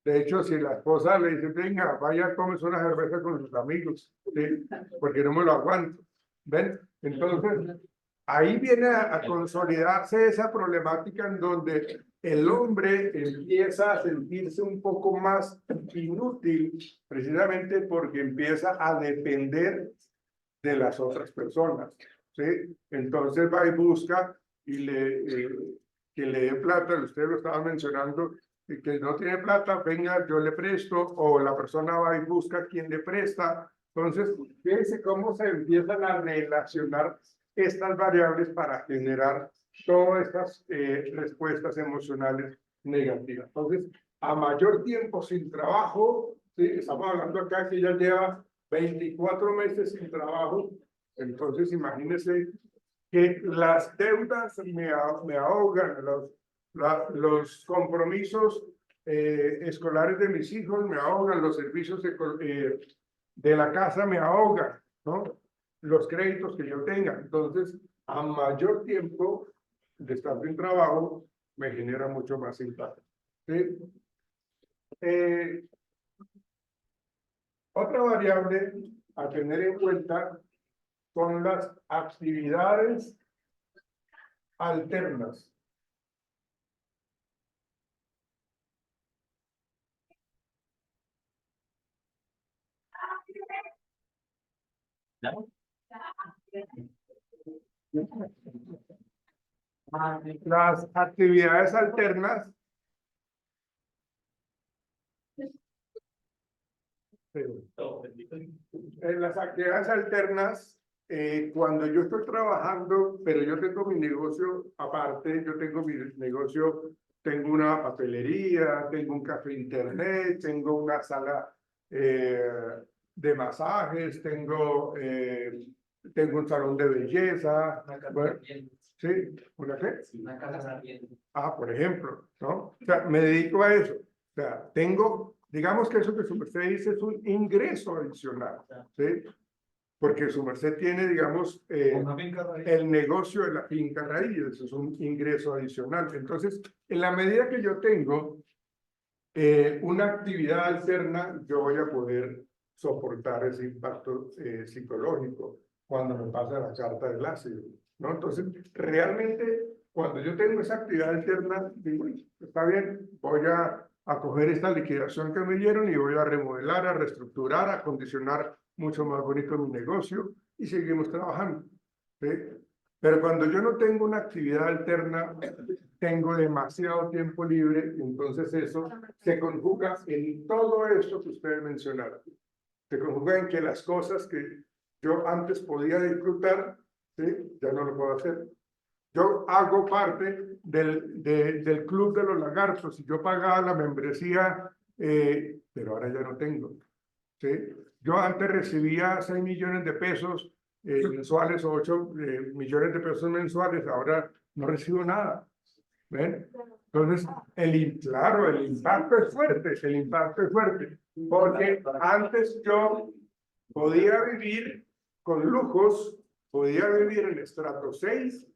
De hecho, si la esposa le dice, venga, vaya a comerse una cerveza con sus amigos, ¿sí? Porque no me lo aguanto. ¿Ven? Entonces, ahí viene a consolidarse esa problemática en donde el hombre empieza a sentirse un poco más inútil, precisamente porque empieza a depender de las otras personas, ¿sí? Entonces va y busca y que le dé plata, usted lo estaba mencionando, y que no tiene plata, venga, yo le presto, o la persona va y busca quien le presta. Entonces, fíjense cómo se empiezan a relacionar estas variables para generar todas estas respuestas emocionales negativas. Entonces, a mayor tiempo sin trabajo, ¿sí? Estamos hablando acá que ella lleva 24 meses sin trabajo, entonces imagínense que las deudas me ahogan, los compromisos escolares de mis hijos me ahogan, los servicios de la casa me ahogan, ¿no? Los créditos que yo tenga. Entonces, a mayor tiempo de estar sin trabajo, me genera mucho más impacto, ¿sí? Otra variable a tener en cuenta son las actividades alternas. Las actividades alternas en las actividades alternas, cuando yo estoy trabajando, pero yo tengo mi negocio aparte, yo tengo mi negocio, tengo una papelería, tengo un café internet, tengo una sala de masajes, tengo un salón de belleza. Bueno, ¿sí? ¿Una qué?
Una casa ardiente.
Ah, por ejemplo, ¿no? O sea, me dedico a eso. O sea, tengo, digamos que eso que su merced dice es un ingreso adicional, ¿sí? Porque su merced tiene, digamos, el negocio de la finca raíz, eso es un ingreso adicional. Entonces, en la medida que yo tengo una actividad alterna, yo voy a poder soportar ese impacto psicológico cuando me pasa la carta del ácido, ¿no? Entonces, realmente, cuando yo tengo esa actividad alterna, digo, está bien, voy a coger esta liquidación que me dieron y voy a remodelar, a reestructurar, a acondicionar mucho más bonito mi negocio y seguimos trabajando, ¿sí? Pero cuando yo no tengo una actividad alterna, tengo demasiado tiempo libre, entonces eso se conjuga en todo esto que ustedes mencionaron. Se conjuga en que las cosas que yo antes podía disfrutar, ¿sí? Ya no lo puedo hacer. Yo hago parte del club de los lagartos y yo pagaba la membresía, pero ahora ya no tengo, ¿sí? Yo antes recibía 6 millones de pesos mensuales o 8 millones de pesos mensuales, ahora no recibo nada. ¿Ven? Entonces, claro, el impacto es fuerte, porque antes yo podía vivir con lujos, podía vivir en estrato 6,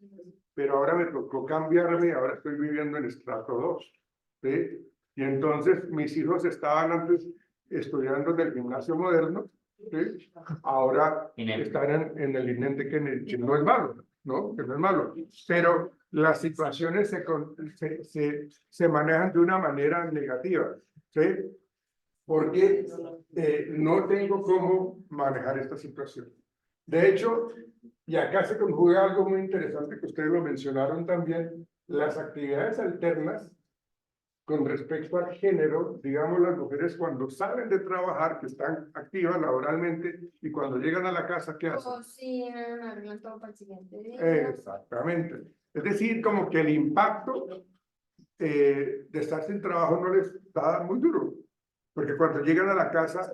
pero ahora me tocó cambiarme, ahora estoy viviendo en estrato 2, ¿sí? Y entonces mis hijos estaban antes estudiando en el gimnasio moderno, ¿sí? Ahora están en el INEM de que no es malo, ¿no? Que no es malo, pero las situaciones se manejan de una manera negativa, ¿sí? Porque no tengo cómo manejar esta situación. De hecho, y acá se conjuga algo muy interesante que ustedes lo mencionaron también, las actividades alternas con respecto al género, digamos, las mujeres cuando salen de trabajar, que están activas laboralmente, y cuando llegan a la casa, ¿qué hacen?
Cocinan, arreglan todo para el siguiente día.
Exactamente. Es decir, como que el impacto de estar sin trabajo no les da muy duro, porque cuando llegan a la casa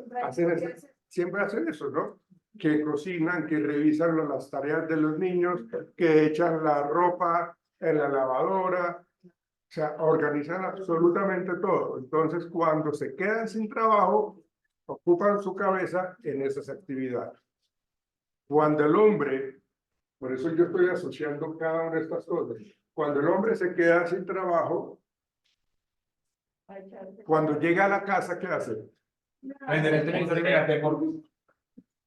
siempre hacen eso, ¿no? Que cocinan, que revisan las tareas de los niños, que echan la ropa en la lavadora, o sea, organizan absolutamente todo. Entonces, cuando se quedan sin trabajo, ocupan su cabeza en esas actividades. Cuando el hombre, por eso yo estoy asociando cada una de estas cosas, cuando el hombre se queda sin trabajo, cuando llega a la casa, ¿qué hace?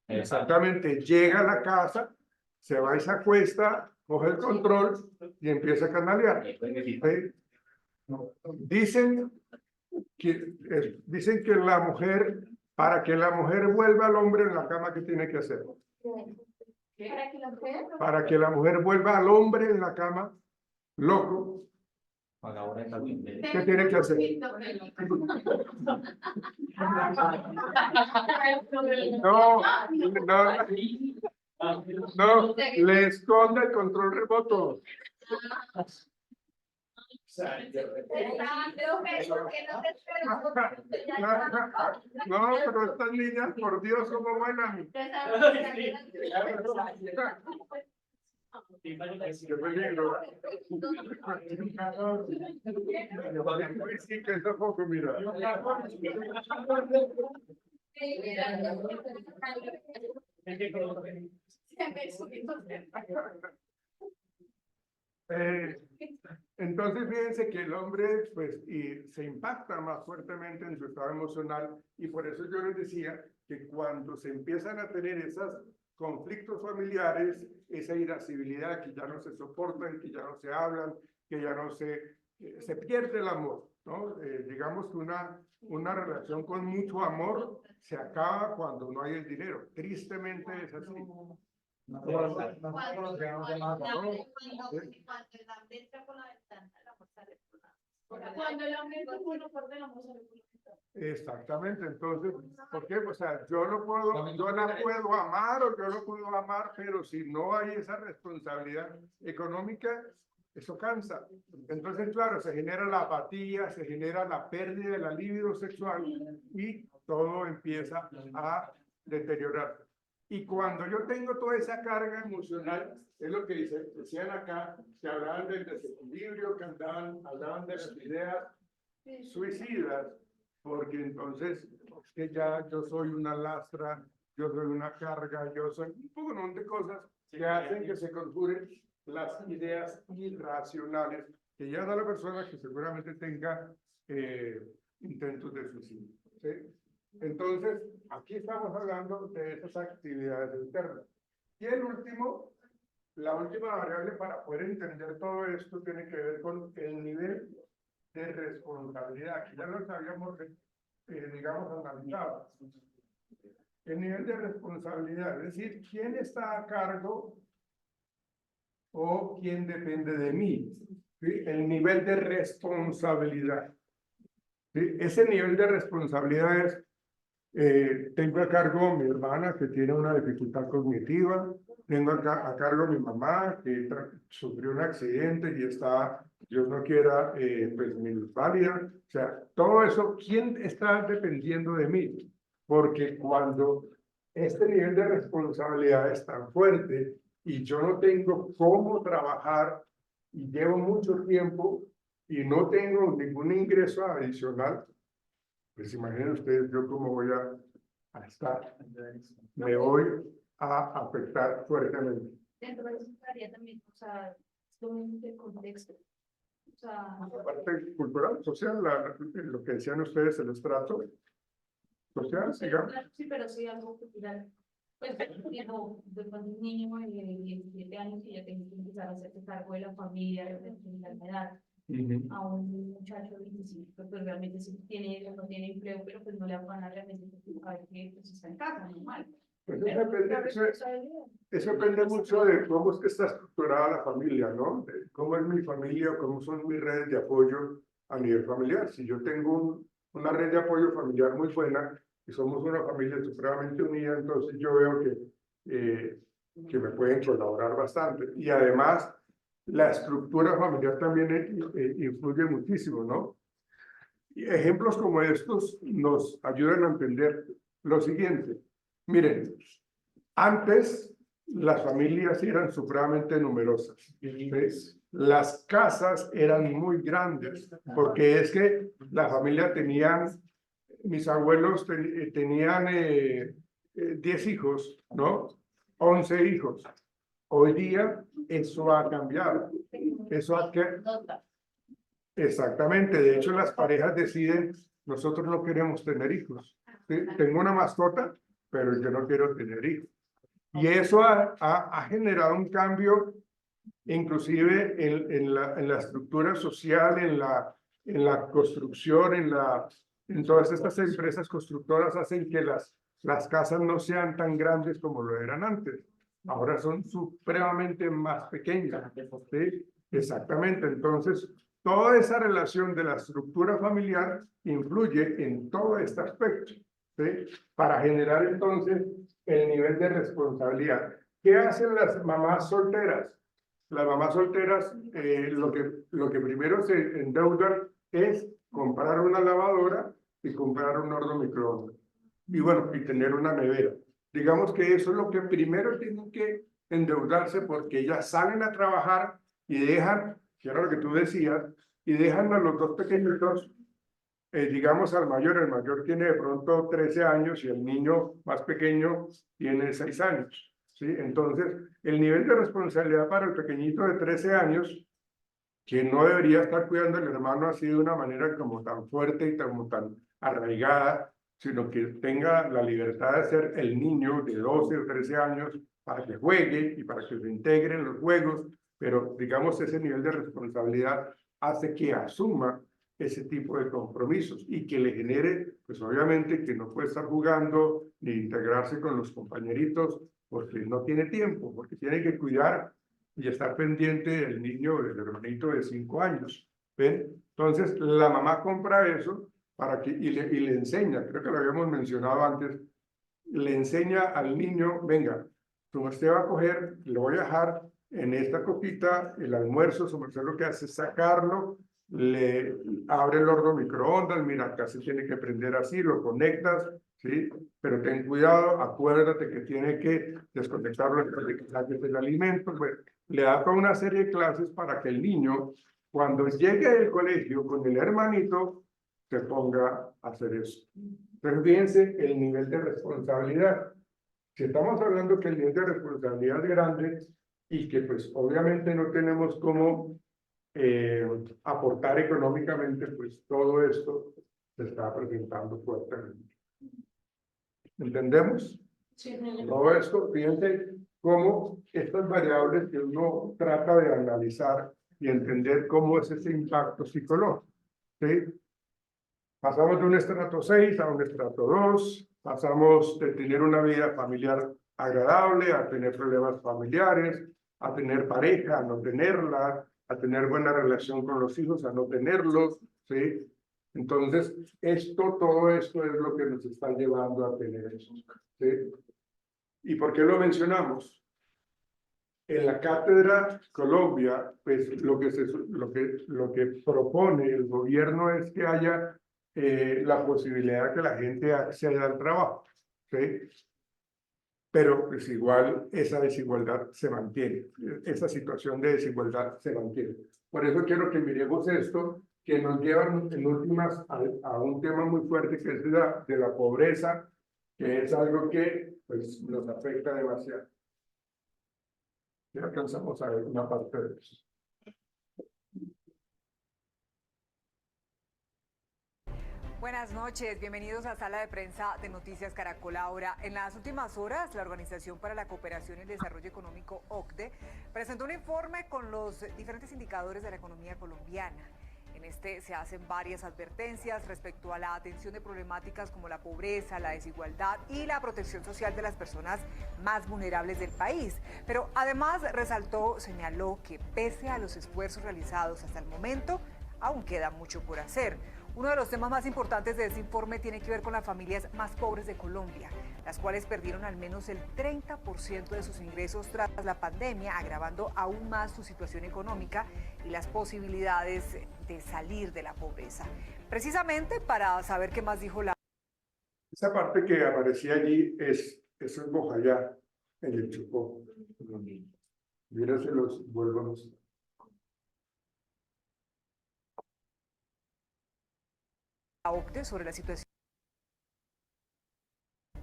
Exactamente, llega a la casa, se va y se acuesta coge el control y empieza a canalear. ¿Sí? Dicen que la mujer, para que la mujer vuelva al hombre en la cama, ¿qué tiene que hacer?
Para que la mujer
Para que la mujer vuelva al hombre en la cama, loco, ¿qué tiene que hacer? No, le esconde el control remoto. No, pero estas niñas, por Dios, ¿cómo vuelan? Qué peligro. Sí, que es poco, mira. Entonces, fíjense que el hombre, pues, se impacta más fuertemente en su estado emocional, y por eso yo les decía que cuando se empiezan a tener esos conflictos familiares, esa irascibilidad que ya no se soportan, que ya no se hablan, que ya no se pierde el amor, ¿no? Digamos que una relación con mucho amor se acaba cuando no hay el dinero. Tristemente es así.
Cuando el hambre entra por la ventana, el amor sale por la ventana.
Cuando el hombre es uno por del amor sale por la ventana.
Exactamente, entonces, ¿por qué? O sea, yo la puedo amar o yo lo puedo amar, pero si no hay esa responsabilidad económica, eso cansa. Entonces, claro, se genera la apatía, se genera la pérdida de la libido sexual y todo empieza a deteriorarse. Y cuando yo tengo toda esa carga emocional, es lo que decían acá, que hablaban del desequilibrio, que hablaban de las ideas suicidas, porque entonces es que ya yo soy una lastra, yo soy una carga, yo soy un poco de cosas que hacen que se conjuren las ideas irracionales que llevan a la persona que seguramente tenga intentos de suicidio. ¿Sí? Entonces, aquí estamos hablando de esas actividades internas. Y la última variable para poder entender todo esto tiene que ver con el nivel de responsabilidad, que ya los habíamos, digamos, analizado. El nivel de responsabilidad, es decir, quién está a cargo o quién depende de mí. ¿Sí? El nivel de responsabilidad. ¿Sí? Ese nivel de responsabilidad es, tengo a cargo mi hermana que tiene una dificultad cognitiva, tengo a cargo mi mamá que sufrió un accidente y está, Dios no quiera, pues minusválida. O sea, todo eso, ¿quién está dependiendo de mí? Porque cuando este nivel de responsabilidad es tan fuerte y yo no tengo cómo trabajar y llevo mucho tiempo y no tengo ningún ingreso adicional, pues imaginen ustedes yo cómo voy a estar. Me voy a afectar fuertemente.
Dentro de eso estaría también, o sea, el contexto. O sea,
La parte cultural, social, lo que decían ustedes, el estrato social, digamos.
sí, pero sí algo cultural. Pues cuando un niño de 17 años y ya tiene que empezar a hacerse cargo de la familia, de la edad. A un muchacho de 25, pues realmente sí tiene, no tiene empleo, pero pues no le van a realmente saber que pues, está en casa, normal.
Pues eso depende mucho de cómo es que está estructurada la familia, ¿no? De cómo es mi familia, cómo son mis redes de apoyo a nivel familiar. Si yo tengo una red de apoyo familiar muy buena y somos una familia supremamente unida, entonces yo veo que me pueden colaborar bastante. Y además, la estructura familiar también influye muchísimo, ¿no? Y ejemplos como estos nos ayudan a entender lo siguiente. Miren, antes las familias eran supremamente numerosas. ¿Sí? Las casas eran muy grandes, porque es que la familia mis abuelos tenían 10 hijos, ¿no? 11 hijos. Hoy día eso ha cambiado. Exactamente. De hecho, las parejas deciden, nosotros no queremos tener hijos. ¿Sí? Tengo una mascota, pero yo no quiero tener hijos. Y eso ha generado un cambio inclusive en la estructura social, en la construcción, en todas estas empresas constructoras hacen que las casas no sean tan grandes como lo eran antes. Ahora son supremamente más pequeñas. ¿Sí? Exactamente. Entonces, toda esa relación de la estructura familiar influye en todo este aspecto, ¿sí? Para generar entonces el nivel de responsabilidad. ¿Qué hacen las mamás solteras? Las mamás solteras lo que primero se endeudan es comprar una lavadora y comprar un horno microondas. Y bueno, y tener una nevera. Digamos que eso es lo que primero tienen que endeudarse porque ellas salen a trabajar y dejan, que era lo que tú decías, y dejan a los dos pequeñitos, digamos al mayor, el mayor tiene de pronto 13 años y el niño más pequeño tiene 6 años. ¿Sí? Entonces, el nivel de responsabilidad para el pequeñito de 13 años, que no debería estar cuidando al hermano así de una manera como tan fuerte y como tan arraigada, sino que tenga la libertad de ser el niño de 12 o 13 años para que juegue y para que se integre en los juegos, pero digamos ese nivel de responsabilidad hace que asuma ese tipo de compromisos y que le genere, pues obviamente que no puede estar jugando ni integrarse con los compañeritos porque no tiene tiempo, porque tiene que cuidar y estar pendiente del niño o del hermanito de 5 años. ¿Ven? Entonces, la mamá compra eso para que, y le enseña, creo que lo habíamos mencionado antes, le enseña al niño, venga, su merced va a coger, le voy a dejar en esta copita el almuerzo, su merced lo que hace es sacarlo, le abre el horno microondas, mira, acá se tiene que prender así, lo conectas, ¿sí? Pero ten cuidado, acuérdate que tiene que desconectarlo antes de que saques el alimento. Bueno, le da toda una serie de clases para que el niño, cuando llegue del colegio con el hermanito, se ponga a hacer eso. Entonces, fíjense el nivel de responsabilidad. Si estamos hablando que el nivel de responsabilidad es grande y que pues obviamente no tenemos cómo aportar económicamente, pues todo esto se está presentando fuertemente. ¿Entendemos?
Sí.
Todo esto, fíjense cómo estas variables que uno trata de analizar y entender cómo es ese impacto psicológico. ¿Sí? Pasamos de un estrato 6 a un estrato 2, pasamos de tener una vida familiar agradable a tener problemas familiares, a tener pareja, a no tenerla, a tener buena relación con los hijos, a no tenerlos, ¿sí? Entonces, todo esto es lo que nos está llevando a tener eso, ¿sí? ¿Y por qué lo mencionamos? En la Cátedra Colombia, pues lo que propone el gobierno es que haya la posibilidad de que la gente acceda al trabajo, ¿sí? Pero pues igual esa desigualdad se mantiene, esa situación de desigualdad se mantiene. Por eso quiero que miremos esto, que nos lleva en últimas a un tema muy fuerte que es de la pobreza, que es algo que pues, nos afecta demasiado. Ya alcanzamos a ver una parte de eso.
Buenas noches, bienvenidos a Sala de Prensa de Noticias Caracol. Ahora, en las últimas horas, la Organización para la Cooperación y el Desarrollo Económico, OCDE, presentó un informe con los diferentes indicadores de la economía colombiana. En este se hacen varias advertencias respecto a la atención de problemáticas como la pobreza, la desigualdad y la protección social de las personas más vulnerables del país. Pero además señaló que pese a los esfuerzos realizados hasta el momento, aún queda mucho por hacer. Uno de los temas más importantes de este informe tiene que ver con las familias más pobres de Colombia, las cuales perdieron al menos el 30% de sus ingresos tras la pandemia, agravando aún más su situación económica y las posibilidades de salir de la pobreza. Precisamente para saber qué más dijo la...
Esa parte que aparecía allí eso es Bojayá, en el Chocó. Mira, se los vuelvo a mostrar.
OCDE sobre la situación.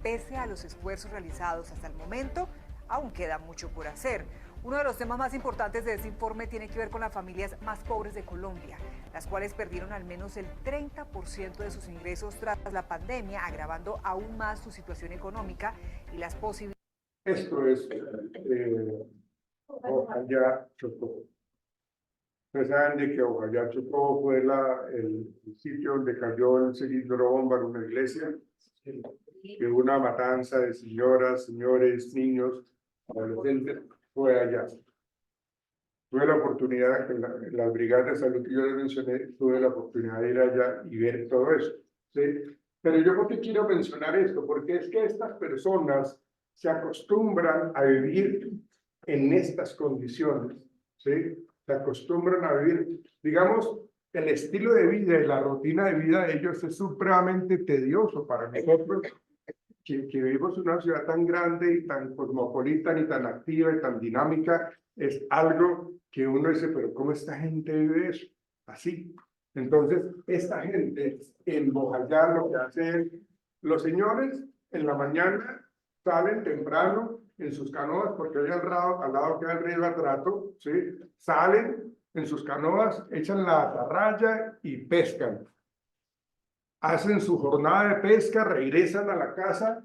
Pese a los esfuerzos realizados hasta el momento, aún queda mucho por hacer. Uno de los temas más importantes de este informe tiene que ver con las familias más pobres de Colombia, las cuales perdieron al menos el 30% de sus ingresos tras la pandemia, agravando aún más su situación económica y las posibilidades.
Esto es Bojayá, Chocó. Ustedes saben de que Bojayá, Chocó fue el sitio donde cayó el cilindro bomba en una iglesia, que una matanza de señoras, señores, niños, adolescentes, fue allá. Tuve la oportunidad, en las brigadas de salud que yo les mencioné, tuve la oportunidad de ir allá y ver todo eso, ¿sí? Pero yo por qué quiero mencionar esto, porque es que estas personas se acostumbran a vivir en estas condiciones, ¿sí? Se acostumbran a vivir, digamos, el estilo de vida y la rutina de vida de ellos es supremamente tedioso para nosotros, que vivimos en una ciudad tan grande y tan cosmopolita y tan activa y tan dinámica, es algo que uno dice, pero ¿cómo esta gente vive eso? Así. Entonces, esta gente en Bojayá lo que hace es, los señores en la mañana salen temprano en sus canoas, porque ahí al lado queda el río Atrato, ¿sí? Salen en sus canoas, echan la atarraya y pescan. Hacen su jornada de pesca, regresan a la casa,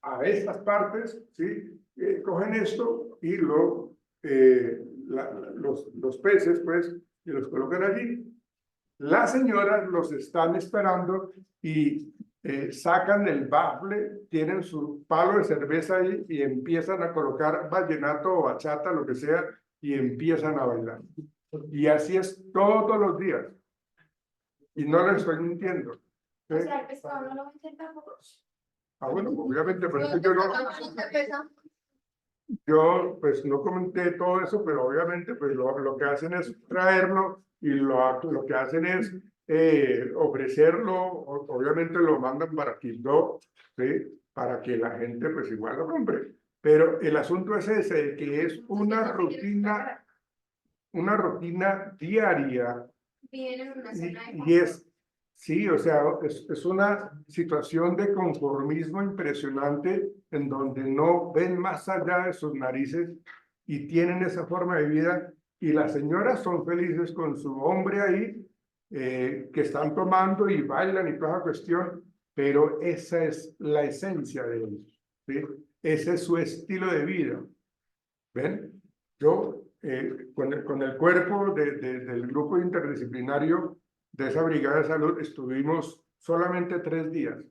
a estas partes, ¿sí? Cogen esto y los peces, pues, y los colocan allí. Las señoras los están esperando y sacan el bafle, tienen su palo de cerveza ahí y empiezan a colocar vallenato o bachata, lo que sea, y empiezan a bailar. Y así es todos los días. Y no les estoy mintiendo.
O sea, el pescado no lo venden tampoco.
Ah, bueno, obviamente, pero es que yo pues no comenté todo eso, pero obviamente pues lo que hacen es traerlo y lo que hacen es ofrecerlo, obviamente lo mandan para Quibdó, ¿sí? Para que la gente pues igual lo compre. Pero el asunto es ese, que es una rutina diaria
Viven en una zona de
y es, sí, o sea, es una situación de conformismo impresionante en donde no ven más allá de sus narices y tienen esa forma de vida y las señoras son felices con su hombre ahí que están tomando y bailan y toda la cuestión, pero esa es la esencia de ellos, ¿sí? Ese es su estilo de vida. ¿Ven? Yo, con el cuerpo del grupo interdisciplinario de esa brigada de salud, estuvimos solamente 3 días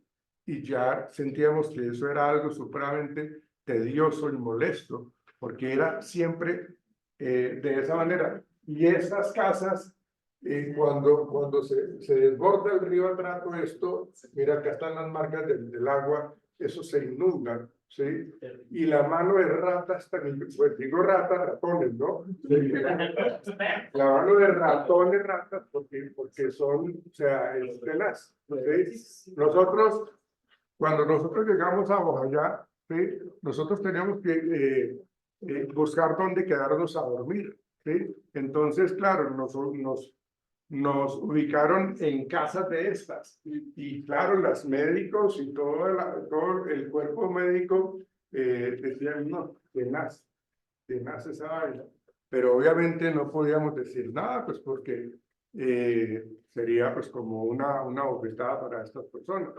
y ya sentíamos que eso era algo supremamente tedioso y molesto, porque era siempre de esa manera. Y estas casas, cuando se desborda el río Atrato, esto, mira, acá están las marcas del agua, eso se inunda, ¿sí? Y la mano de ratas también, pues digo ratones, ¿no? La mano de ratas, porque son, o sea, es tenaz, ¿sí? Cuando nosotros llegamos a Bojayá, ¿sí? Nosotros teníamos que buscar dónde quedarnos a dormir, ¿sí? Entonces, claro, nos ubicaron en casas de estas y claro, las médicos y todo el cuerpo médico decían, no, tenaz esa vaina, pero obviamente no podíamos decir nada, pues porque sería pues como una bofetada para estas personas,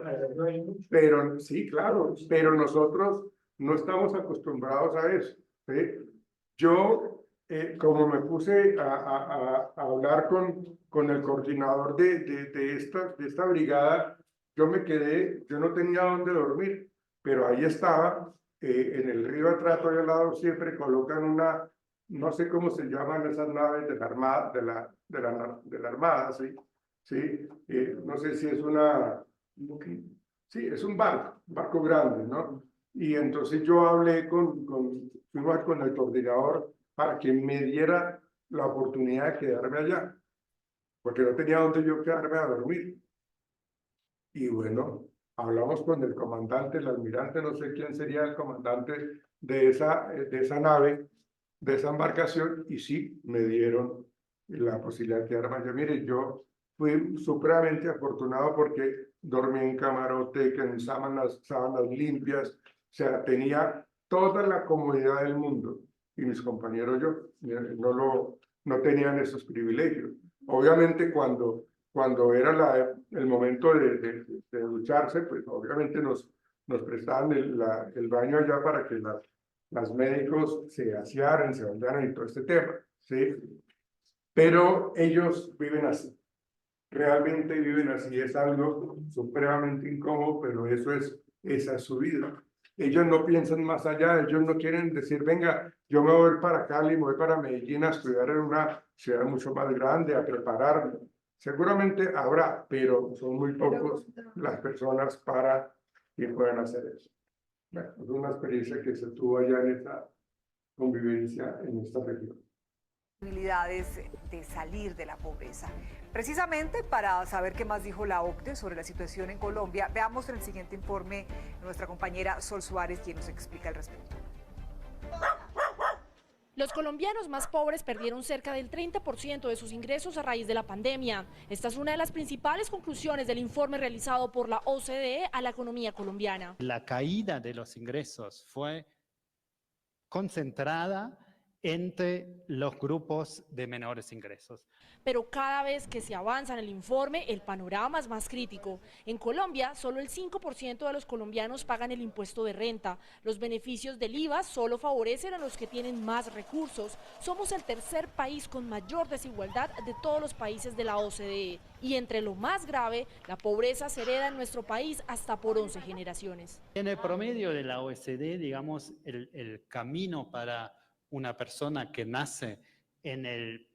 pero sí, claro, pero nosotros no estamos acostumbrados a eso, ¿sí? Yo, como me puse a hablar con el coordinador de esta brigada, yo no tenía dónde dormir, pero ahí estaba, en el río Atrato y al lado siempre colocan no sé cómo se llaman esas naves de la Armada, de la Armada, ¿sí? ¿Sí? No sé si es sí, es un barco grande, ¿no? Y entonces yo hablé fuimos con el coordinador para que me diera la oportunidad de quedarme allá, porque no tenía dónde yo quedarme a dormir. Y bueno, hablamos con el comandante, el almirante, no sé quién sería el comandante de esa nave, de esa embarcación, y sí, me dieron la posibilidad de quedarme allá. Mire, yo fui supremamente afortunado porque dormí en camarote, en sábanas limpias, o sea, tenía toda la comodidad del mundo. Y mis compañeros no tenían esos privilegios. Obviamente cuando era el momento de ducharse, pues obviamente nos prestaban el baño allá para que los médicos se asearan, se bañaran y todo este tema, ¿sí? Pero ellos viven así, realmente viven así, es algo supremamente incómodo, pero esa es su vida. Ellos no piensan más allá, ellos no quieren decir, venga, yo me voy para Cali, me voy para Medellín a estudiar en una ciudad mucho más grande, a prepararme. Seguramente habrá, pero son muy pocos las personas para que puedan hacer eso. Bueno, es una experiencia que se tuvo allá en esta convivencia en esta región.
Posibilidades de salir de la pobreza. Precisamente para saber qué más dijo la OCDE sobre la situación en Colombia, veamos en el siguiente informe nuestra compañera Sol Suárez, quien nos explica al respecto.
Los colombianos más pobres perdieron cerca del 30% de sus ingresos a raíz de la pandemia. Esta es una de las principales conclusiones del informe realizado por la OCDE a la economía colombiana.
La caída de los ingresos fue concentrada entre los grupos de menores ingresos.
Pero cada vez que se avanza en el informe, el panorama es más crítico. En Colombia, solo el 5% de los colombianos pagan el impuesto de renta. Los beneficios del IVA solo favorecen a los que tienen más recursos. Somos el tercer país con mayor desigualdad de todos los países de la OCDE. Y entre lo más grave, la pobreza se hereda en nuestro país hasta por 11 generaciones.
En el promedio de la OECD, digamos, el camino para una persona que nace en el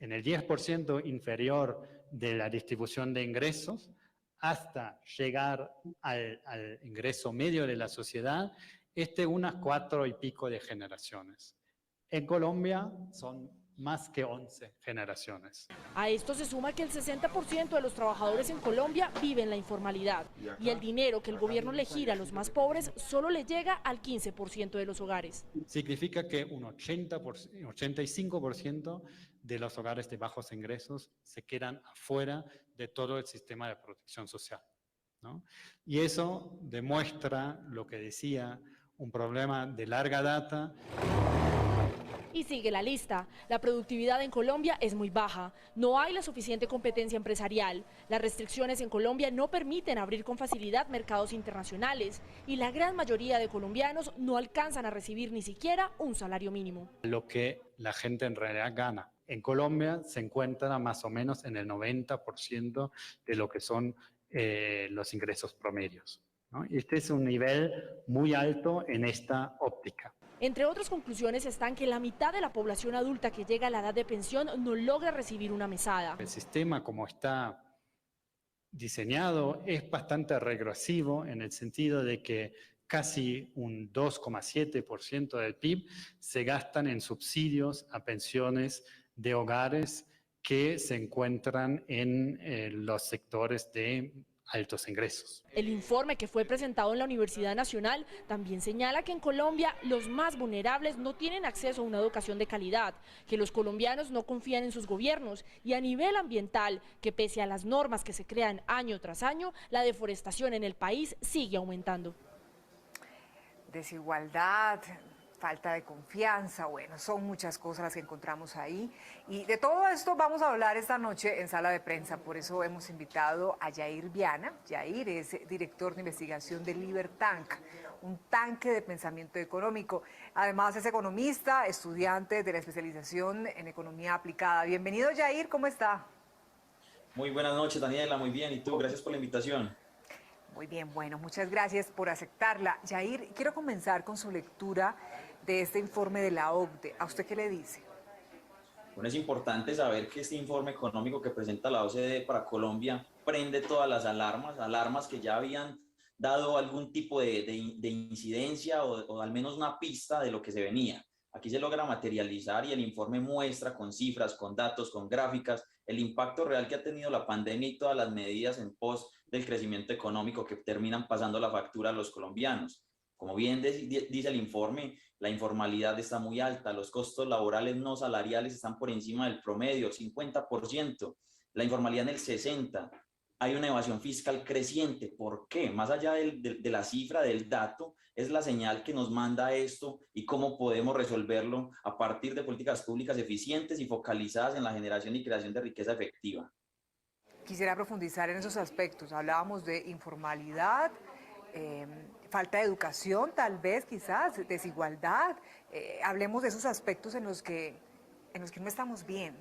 10% inferior de la distribución de ingresos hasta llegar al ingreso medio de la sociedad es de unas 4 y pico de generaciones. En Colombia son más que 11 generaciones.
A esto se suma que el 60% de los trabajadores en Colombia vive en la informalidad y el dinero que el gobierno le gira a los más pobres solo le llega al 15% de los hogares.
Significa que un 85% de los hogares de bajos ingresos se quedan afuera de todo el sistema de protección social, ¿no? Y eso demuestra lo que decía, un problema de larga data.
Y sigue la lista. La productividad en Colombia es muy baja. No hay la suficiente competencia empresarial. Las restricciones en Colombia no permiten abrir con facilidad mercados internacionales. Y la gran mayoría de colombianos no alcanzan a recibir ni siquiera un salario mínimo.
Lo que la gente en realidad gana. En Colombia se encuentra más o menos en el 90% de lo que son los ingresos promedios, ¿no? Este es un nivel muy alto en esta óptica.
Entre otras conclusiones están que la mitad de la población adulta que llega a la edad de pensión no logra recibir una mesada.
El sistema como está diseñado es bastante regresivo en el sentido de que casi un 2,7% del PIB se gastan en subsidios a pensiones de hogares que se encuentran en los sectores de altos ingresos.
El informe que fue presentado en la Universidad Nacional también señala que en Colombia los más vulnerables no tienen acceso a una educación de calidad, que los colombianos no confían en sus gobiernos y a nivel ambiental, que pese a las normas que se crean año tras año, la deforestación en el país sigue aumentando.
Desigualdad, falta de confianza, bueno, son muchas cosas las que encontramos ahí. Y de todo esto vamos a hablar esta noche en Sala de Prensa, por eso hemos invitado a Yair Viana. Yair es director de investigación de Libertank, un tanque de pensamiento económico. Además es economista, estudiante de la especialización en economía aplicada. Bienvenido, Yair, ¿cómo está?
Muy buenas noches, Daniela, muy bien. ¿Y tú? Gracias por la invitación.
Muy bien, bueno, muchas gracias por aceptarla. Yair, quiero comenzar con su lectura de este informe de la OCDE. ¿A usted qué le dice?
Bueno, es importante saber que este informe económico que presenta la OCDE para Colombia prende todas las alarmas que ya habían dado algún tipo de incidencia o al menos una pista de lo que se venía. Aquí se logra materializar y el informe muestra con cifras, con datos, con gráficas, el impacto real que ha tenido la pandemia y todas las medidas en pos del crecimiento económico que terminan pasando la factura a los colombianos. Como bien dice el informe, la informalidad está muy alta, los costos laborales no salariales están por encima del promedio, 50%, la informalidad en el 60%, hay una evasión fiscal creciente. ¿Por qué? Más allá de la cifra, del dato, es la señal que nos manda esto y cómo podemos resolverlo a partir de políticas públicas eficientes y focalizadas en la generación y creación de riqueza efectiva.
Quisiera profundizar en esos aspectos. Hablábamos de informalidad, falta de educación, tal vez, quizás, desigualdad. Hablemos de esos aspectos en los que no estamos bien.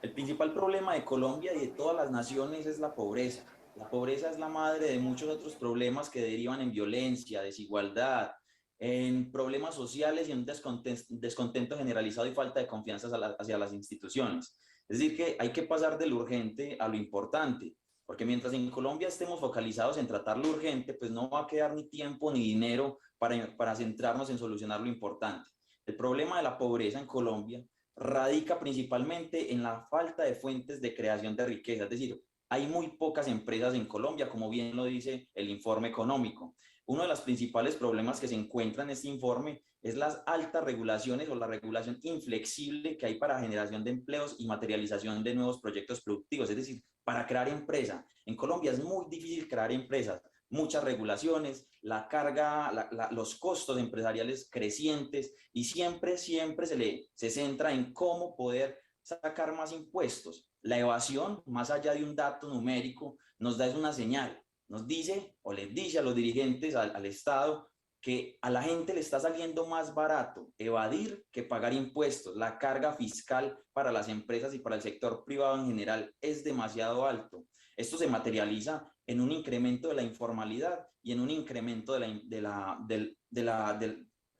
El principal problema de Colombia y de todas las naciones es la pobreza. La pobreza es la madre de muchos otros problemas que derivan en violencia, desigualdad, en problemas sociales y en un descontento generalizado y falta de confianza hacia las instituciones. Es decir, que hay que pasar de lo urgente a lo importante, porque mientras en Colombia estemos focalizados en tratar lo urgente, pues no va a quedar ni tiempo ni dinero para centrarnos en solucionar lo importante. El problema de la pobreza en Colombia radica principalmente en la falta de fuentes de creación de riqueza, es decir, hay muy pocas empresas en Colombia, como bien lo dice el informe económico. Uno de los principales problemas que se encuentra en este informe es las altas regulaciones o la regulación inflexible que hay para generación de empleos y materialización de nuevos proyectos productivos, es decir, para crear empresa. En Colombia es muy difícil crear empresas, muchas regulaciones, la carga, los costos empresariales crecientes y siempre se centra en cómo poder sacar más impuestos. La evasión, más allá de un dato numérico, nos da una señal. Nos dice o les dice a los dirigentes, al Estado, que a la gente le está saliendo más barato evadir que pagar impuestos. La carga fiscal para las empresas y para el sector privado en general es demasiado alto. Esto se materializa en un incremento de la informalidad y en un incremento en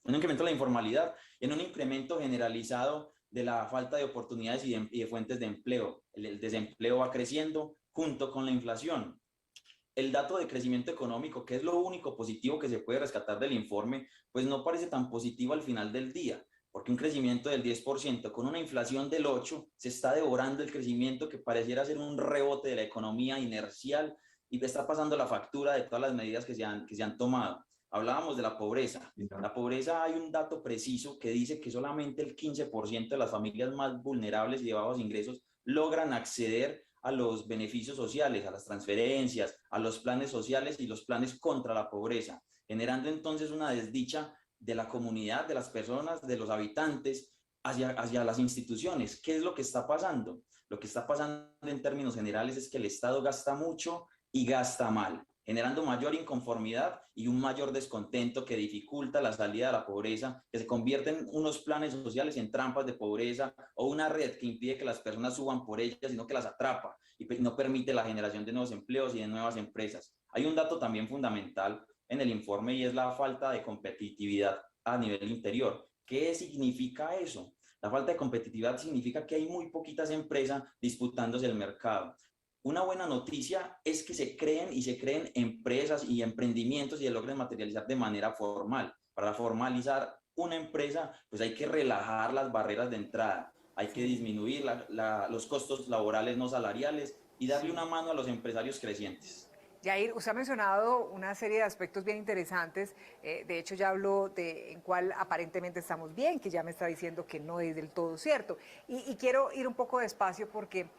un incremento generalizado de la falta de oportunidades y de fuentes de empleo. El desempleo va creciendo junto con la inflación. El dato de crecimiento económico, que es lo único positivo que se puede rescatar del informe, pues no parece tan positivo al final del día, porque un crecimiento del 10% con una inflación del 8% se está devorando el crecimiento que pareciera ser un rebote de la economía inercial y está pasando la factura de todas las medidas que se han tomado. Hablábamos de la pobreza. La pobreza, hay un dato preciso que dice que solamente el 15% de las familias más vulnerables y de bajos ingresos logran acceder a los beneficios sociales, a las transferencias, a los planes sociales y los planes contra la pobreza, generando entonces una desdicha de la comunidad, de las personas, de los habitantes hacia las instituciones. ¿Qué es lo que está pasando? Lo que está pasando en términos generales es que el Estado gasta mucho y gasta mal, generando mayor inconformidad y un mayor descontento que dificulta la salida de la pobreza, que se convierten unos planes sociales en trampas de pobreza o una red que impide que las personas suban por ellas, sino que las atrapa y no permite la generación de nuevos empleos y de nuevas empresas. Hay un dato también fundamental en el informe y es la falta de competitividad a nivel interior. ¿Qué significa eso? La falta de competitividad significa que hay muy poquitas empresas disputándose el mercado. Una buena noticia es que se creen empresas y emprendimientos y se logren materializar de manera formal. Para formalizar una empresa, pues hay que relajar las barreras de entrada, hay que disminuir los costos laborales no salariales y darle una mano a los empresarios crecientes.
Yair, usted ha mencionado una serie de aspectos bien interesantes, de hecho ya habló de en cuál aparentemente estamos bien, que ya me está diciendo que no es del todo cierto, y quiero ir un poco despacio porque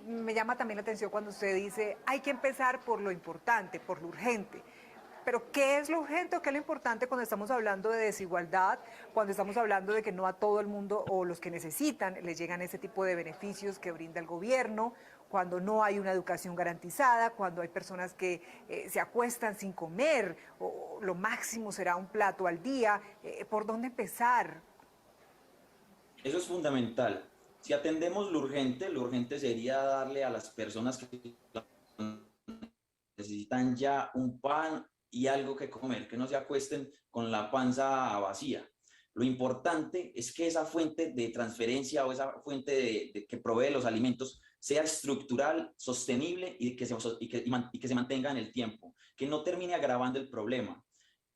me llama también la atención cuando usted dice hay que empezar por lo importante, por lo urgente. Pero ¿qué es lo urgente o qué es lo importante cuando estamos hablando de desigualdad, cuando estamos hablando de que no a todo el mundo o los que necesitan les llegan ese tipo de beneficios que brinda el gobierno, cuando no hay una educación garantizada, cuando hay personas que se acuestan sin comer o lo máximo será un plato al día? ¿Por dónde empezar?
Eso es fundamental. Si atendemos lo urgente sería darle a las personas que necesitan ya un pan y algo que comer, que no se acuesten con la panza vacía. Lo importante es que esa fuente de transferencia o esa fuente que provee los alimentos sea estructural, sostenible y que se mantenga en el tiempo, que no termine agravando el problema.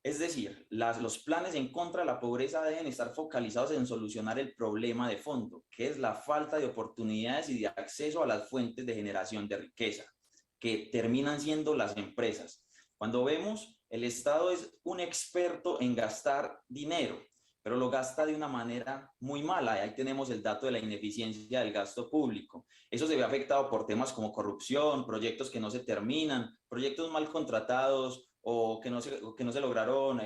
Es decir, los planes en contra de la pobreza deben estar focalizados en solucionar el problema de fondo, que es la falta de oportunidades y de acceso a las fuentes de generación de riqueza, que terminan siendo las empresas. Cuando vemos, el Estado es un experto en gastar dinero, pero lo gasta de una manera muy mala. Ahí tenemos el dato de la ineficiencia del gasto público. Eso se ve afectado por temas como corrupción, proyectos que no se terminan, proyectos mal contratados o que no se lograron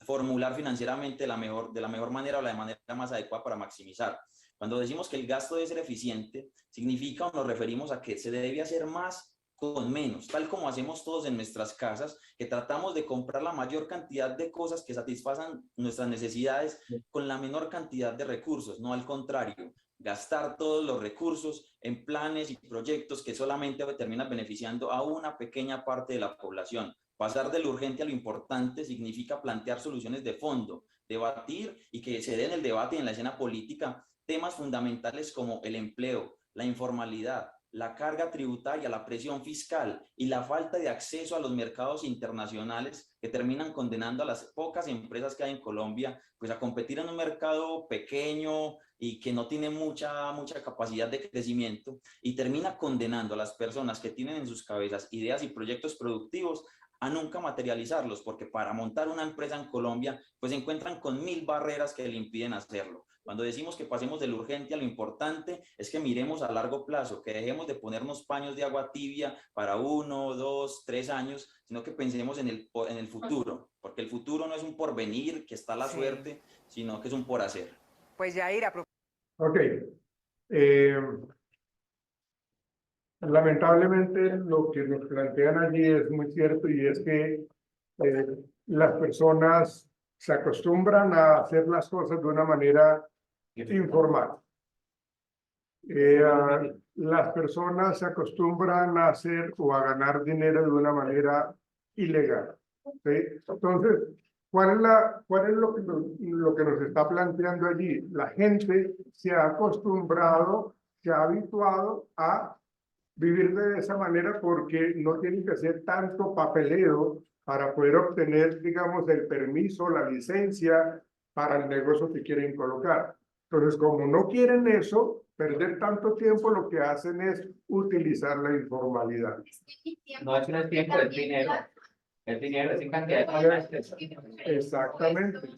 formular financieramente de la mejor manera o la manera más adecuada para maximizar. Cuando decimos que el gasto debe ser eficiente, significa o nos referimos a que se debe hacer más con menos, tal como hacemos todos en nuestras casas, que tratamos de comprar la mayor cantidad de cosas que satisfazan nuestras necesidades con la menor cantidad de recursos, no al contrario, gastar todos los recursos en planes y proyectos que solamente terminan beneficiando a una pequeña parte de la población. Pasar de lo urgente a lo importante significa plantear soluciones de fondo, debatir y que se den el debate en la escena política temas fundamentales como el empleo, la informalidad, la carga tributaria, la presión fiscal y la falta de acceso a los mercados internacionales que terminan condenando a las pocas empresas que hay en Colombia pues a competir en un mercado pequeño y que no tiene mucha capacidad de crecimiento, y termina condenando a las personas que tienen en sus cabezas ideas y proyectos productivos a nunca materializarlos, porque para montar una empresa en Colombia pues se encuentran con 1000 barreras que le impiden hacerlo. Cuando decimos que pasemos de lo urgente a lo importante, es que miremos a largo plazo, que dejemos de ponernos paños de agua tibia para 1, 2, 3 años, sino que pensemos en el futuro, porque el futuro no es un porvenir, que está la suerte, sino que es un por hacer.
Pues Yair,
Ok. Lamentablemente lo que nos plantean allí es muy cierto, y es que las personas se acostumbran a hacer las cosas de una manera informal. Las personas se acostumbran a hacer o a ganar dinero de una manera ilegal. ¿Sí? Entonces, ¿cuál es lo que nos está planteando allí? La gente se ha acostumbrado, se ha habituado a vivir de esa manera porque no tienen que hacer tanto papeleo para poder obtener, digamos, el permiso, la licencia para el negocio que quieren colocar. Entonces, como no quieren eso, perder tanto tiempo, lo que hacen es utilizar la informalidad.
No es que no es tiempo, es dinero. Es dinero, es en cantidad de...
Exactamente.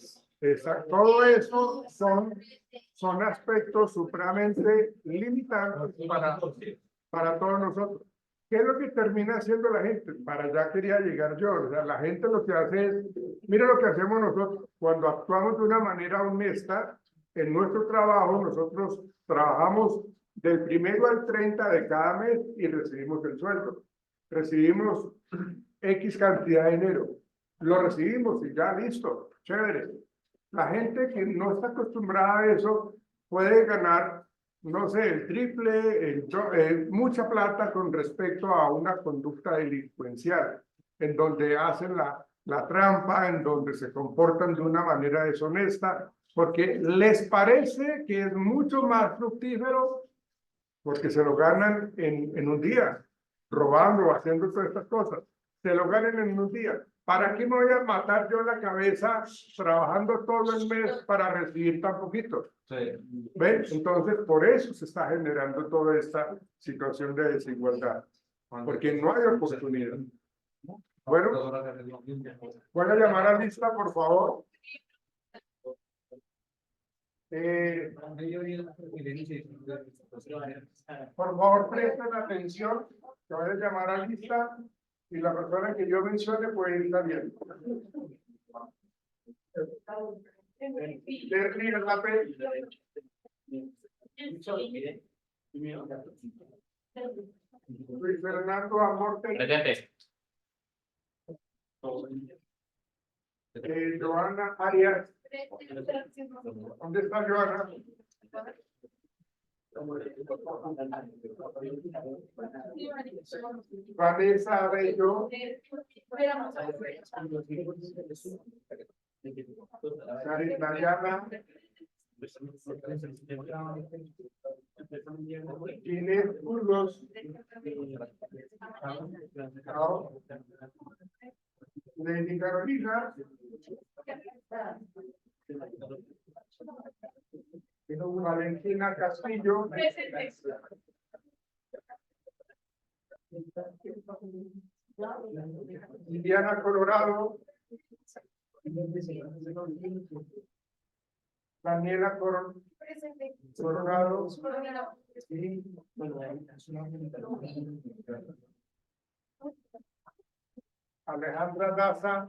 Todo eso son aspectos supremamente limitantes para todos nosotros. ¿Qué es lo que termina haciendo la gente? Para allá quería llegar yo. O sea, la gente lo que hace es, mira lo que hacemos nosotros. Cuando actuamos de una manera honesta en nuestro trabajo, nosotros trabajamos del 1 al 30 de cada mes y recibimos el sueldo. Recibimos X cantidad de dinero. Lo recibimos y ya listo, chévere. La gente que no está acostumbrada a eso puede ganar, no sé, el triple, mucha plata con respecto a una conducta delincuencial, en donde hacen la trampa, en donde se comportan de una manera deshonesta, porque les parece que es mucho más fructífero, porque se lo ganan en un día, robando, haciendo todas estas cosas. Se lo ganan en un día. ¿Para qué me voy a matar yo la cabeza trabajando todo el mes para recibir tan poquito? ¿Ven? Entonces, por eso se está generando toda esta situación de desigualdad, porque no hay oportunidad. Bueno, voy a llamar a lista, por favor. Por favor, presten atención, que voy a llamar a lista y la persona que yo mencione puede ir también. Luis Fernando Amorte.
Presente.
Joana Arias. ¿Dónde está Joana? Vanessa Bello. Nayana. Ginés Burgos. Lady Carolina. Valentina Castillo. Indiana Colorado. Daniela Coronado. Alejandra Daza.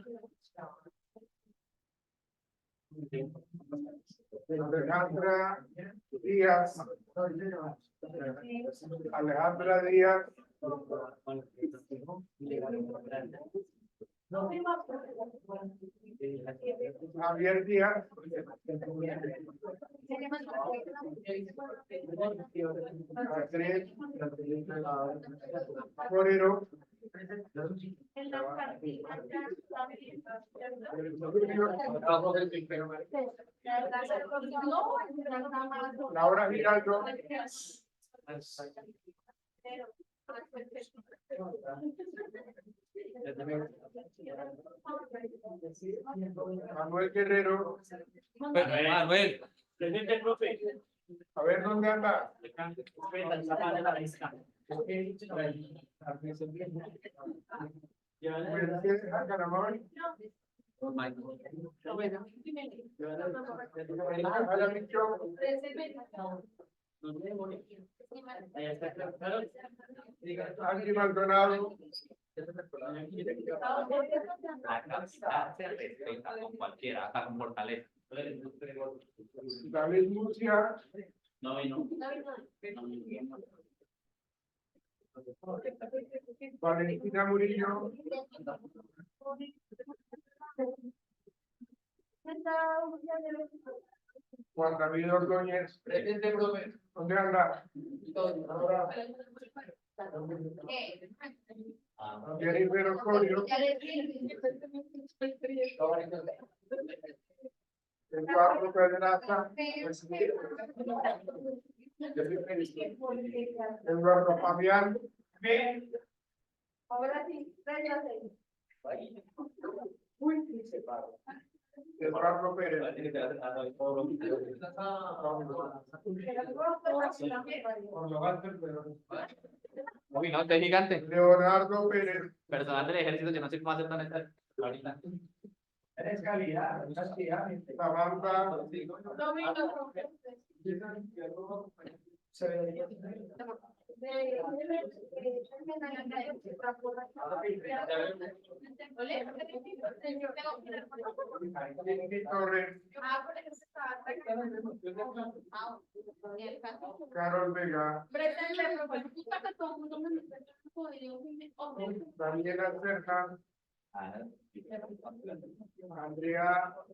Alejandra Díaz. Alejandra Díaz. Javier Díaz. Andrés Forero. Laura Giraldo. Manuel Guerrero.
Manuel.
Presente, profe.
A ver dónde anda. Andy Maldonado.
La capacidad se respeta con cualquiera, hasta con fortaleza.
David Murcia.
No.
Valentina Murillo. Juan David Ordóñez.
Presente, profe.
¿Dónde anda? Jennifer Osorio. Eduardo Pedraza. Eduardo Fabián.
Ahora sí,
Eduardo Pérez.
Uy, no, este gigante.
Leonardo Pérez.
Personal del ejército, yo no sé cómo hacer tan esta ahorita.
Es calidad, es calidad.
Samantha. Torres. Carol Vega. Daniela Cerna. Andrea.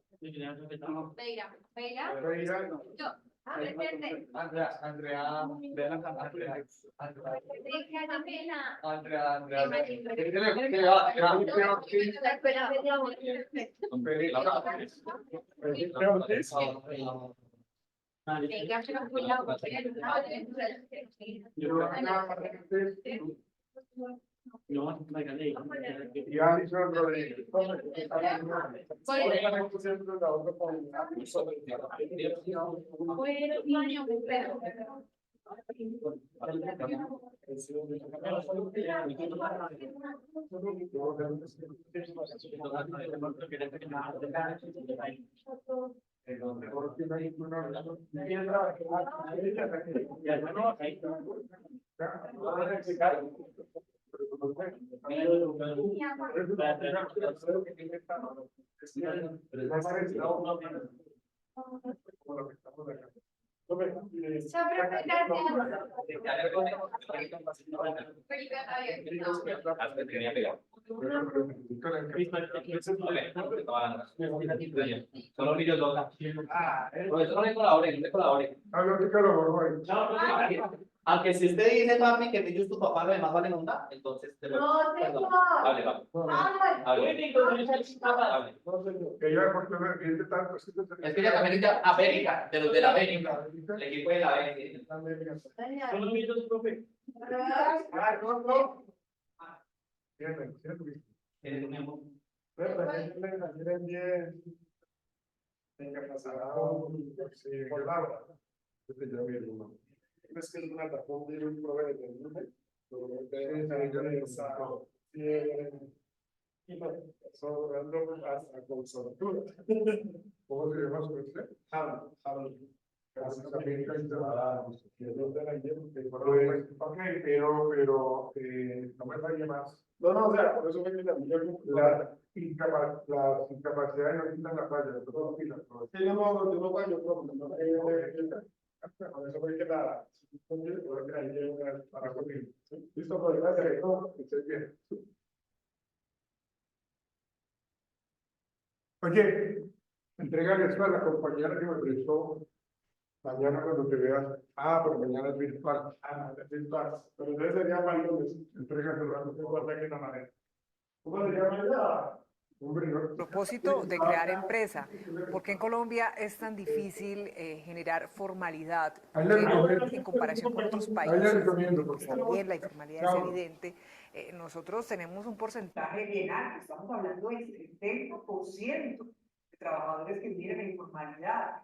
No,
Y Alison Rodríguez.
Solo vídeos locas. Profesor, le colabore. Aunque si usted dice, papi, que ellos tu papá, lo demás valen onda, entonces.
No,
perdón. Hable, papi. Hable.
Que yo, porque me entiende tanto.
Es que ella también es de América, de los de la América. El equipo de la América.
Solo minutos, profe.
Es que es una razón de un proveedor, sobrando hasta con soltura. ¿Cómo se llama su usted? Ok, pero no me vaya más. No, o sea, por eso me quita las incapacidades no quitan la falla. Sí, no,
Por eso fue que la... para conmigo. Listo, pues gracias. No, que estés bien.
Oye, entrégale eso a la compañera que me prestó mañana cuando te veas. Ah, pero mañana es virtual.
Ah, es virtual. Pero entonces sería para el lunes.
Entrégale a
No guarda aquí en la manera. ¿Cómo se llama ella?
Hombre, no.
Propósito de crear empresa. ¿Por qué en Colombia es tan difícil generar formalidad?
Ahí le recomiendo.
En comparación con otros
Ahí le
países,
recomiendo,
pues
porque-
también la informalidad es evidente. Nosotros tenemos un porcentaje
bien alto, estamos hablando del 70% de trabajadores que viven en informalidad.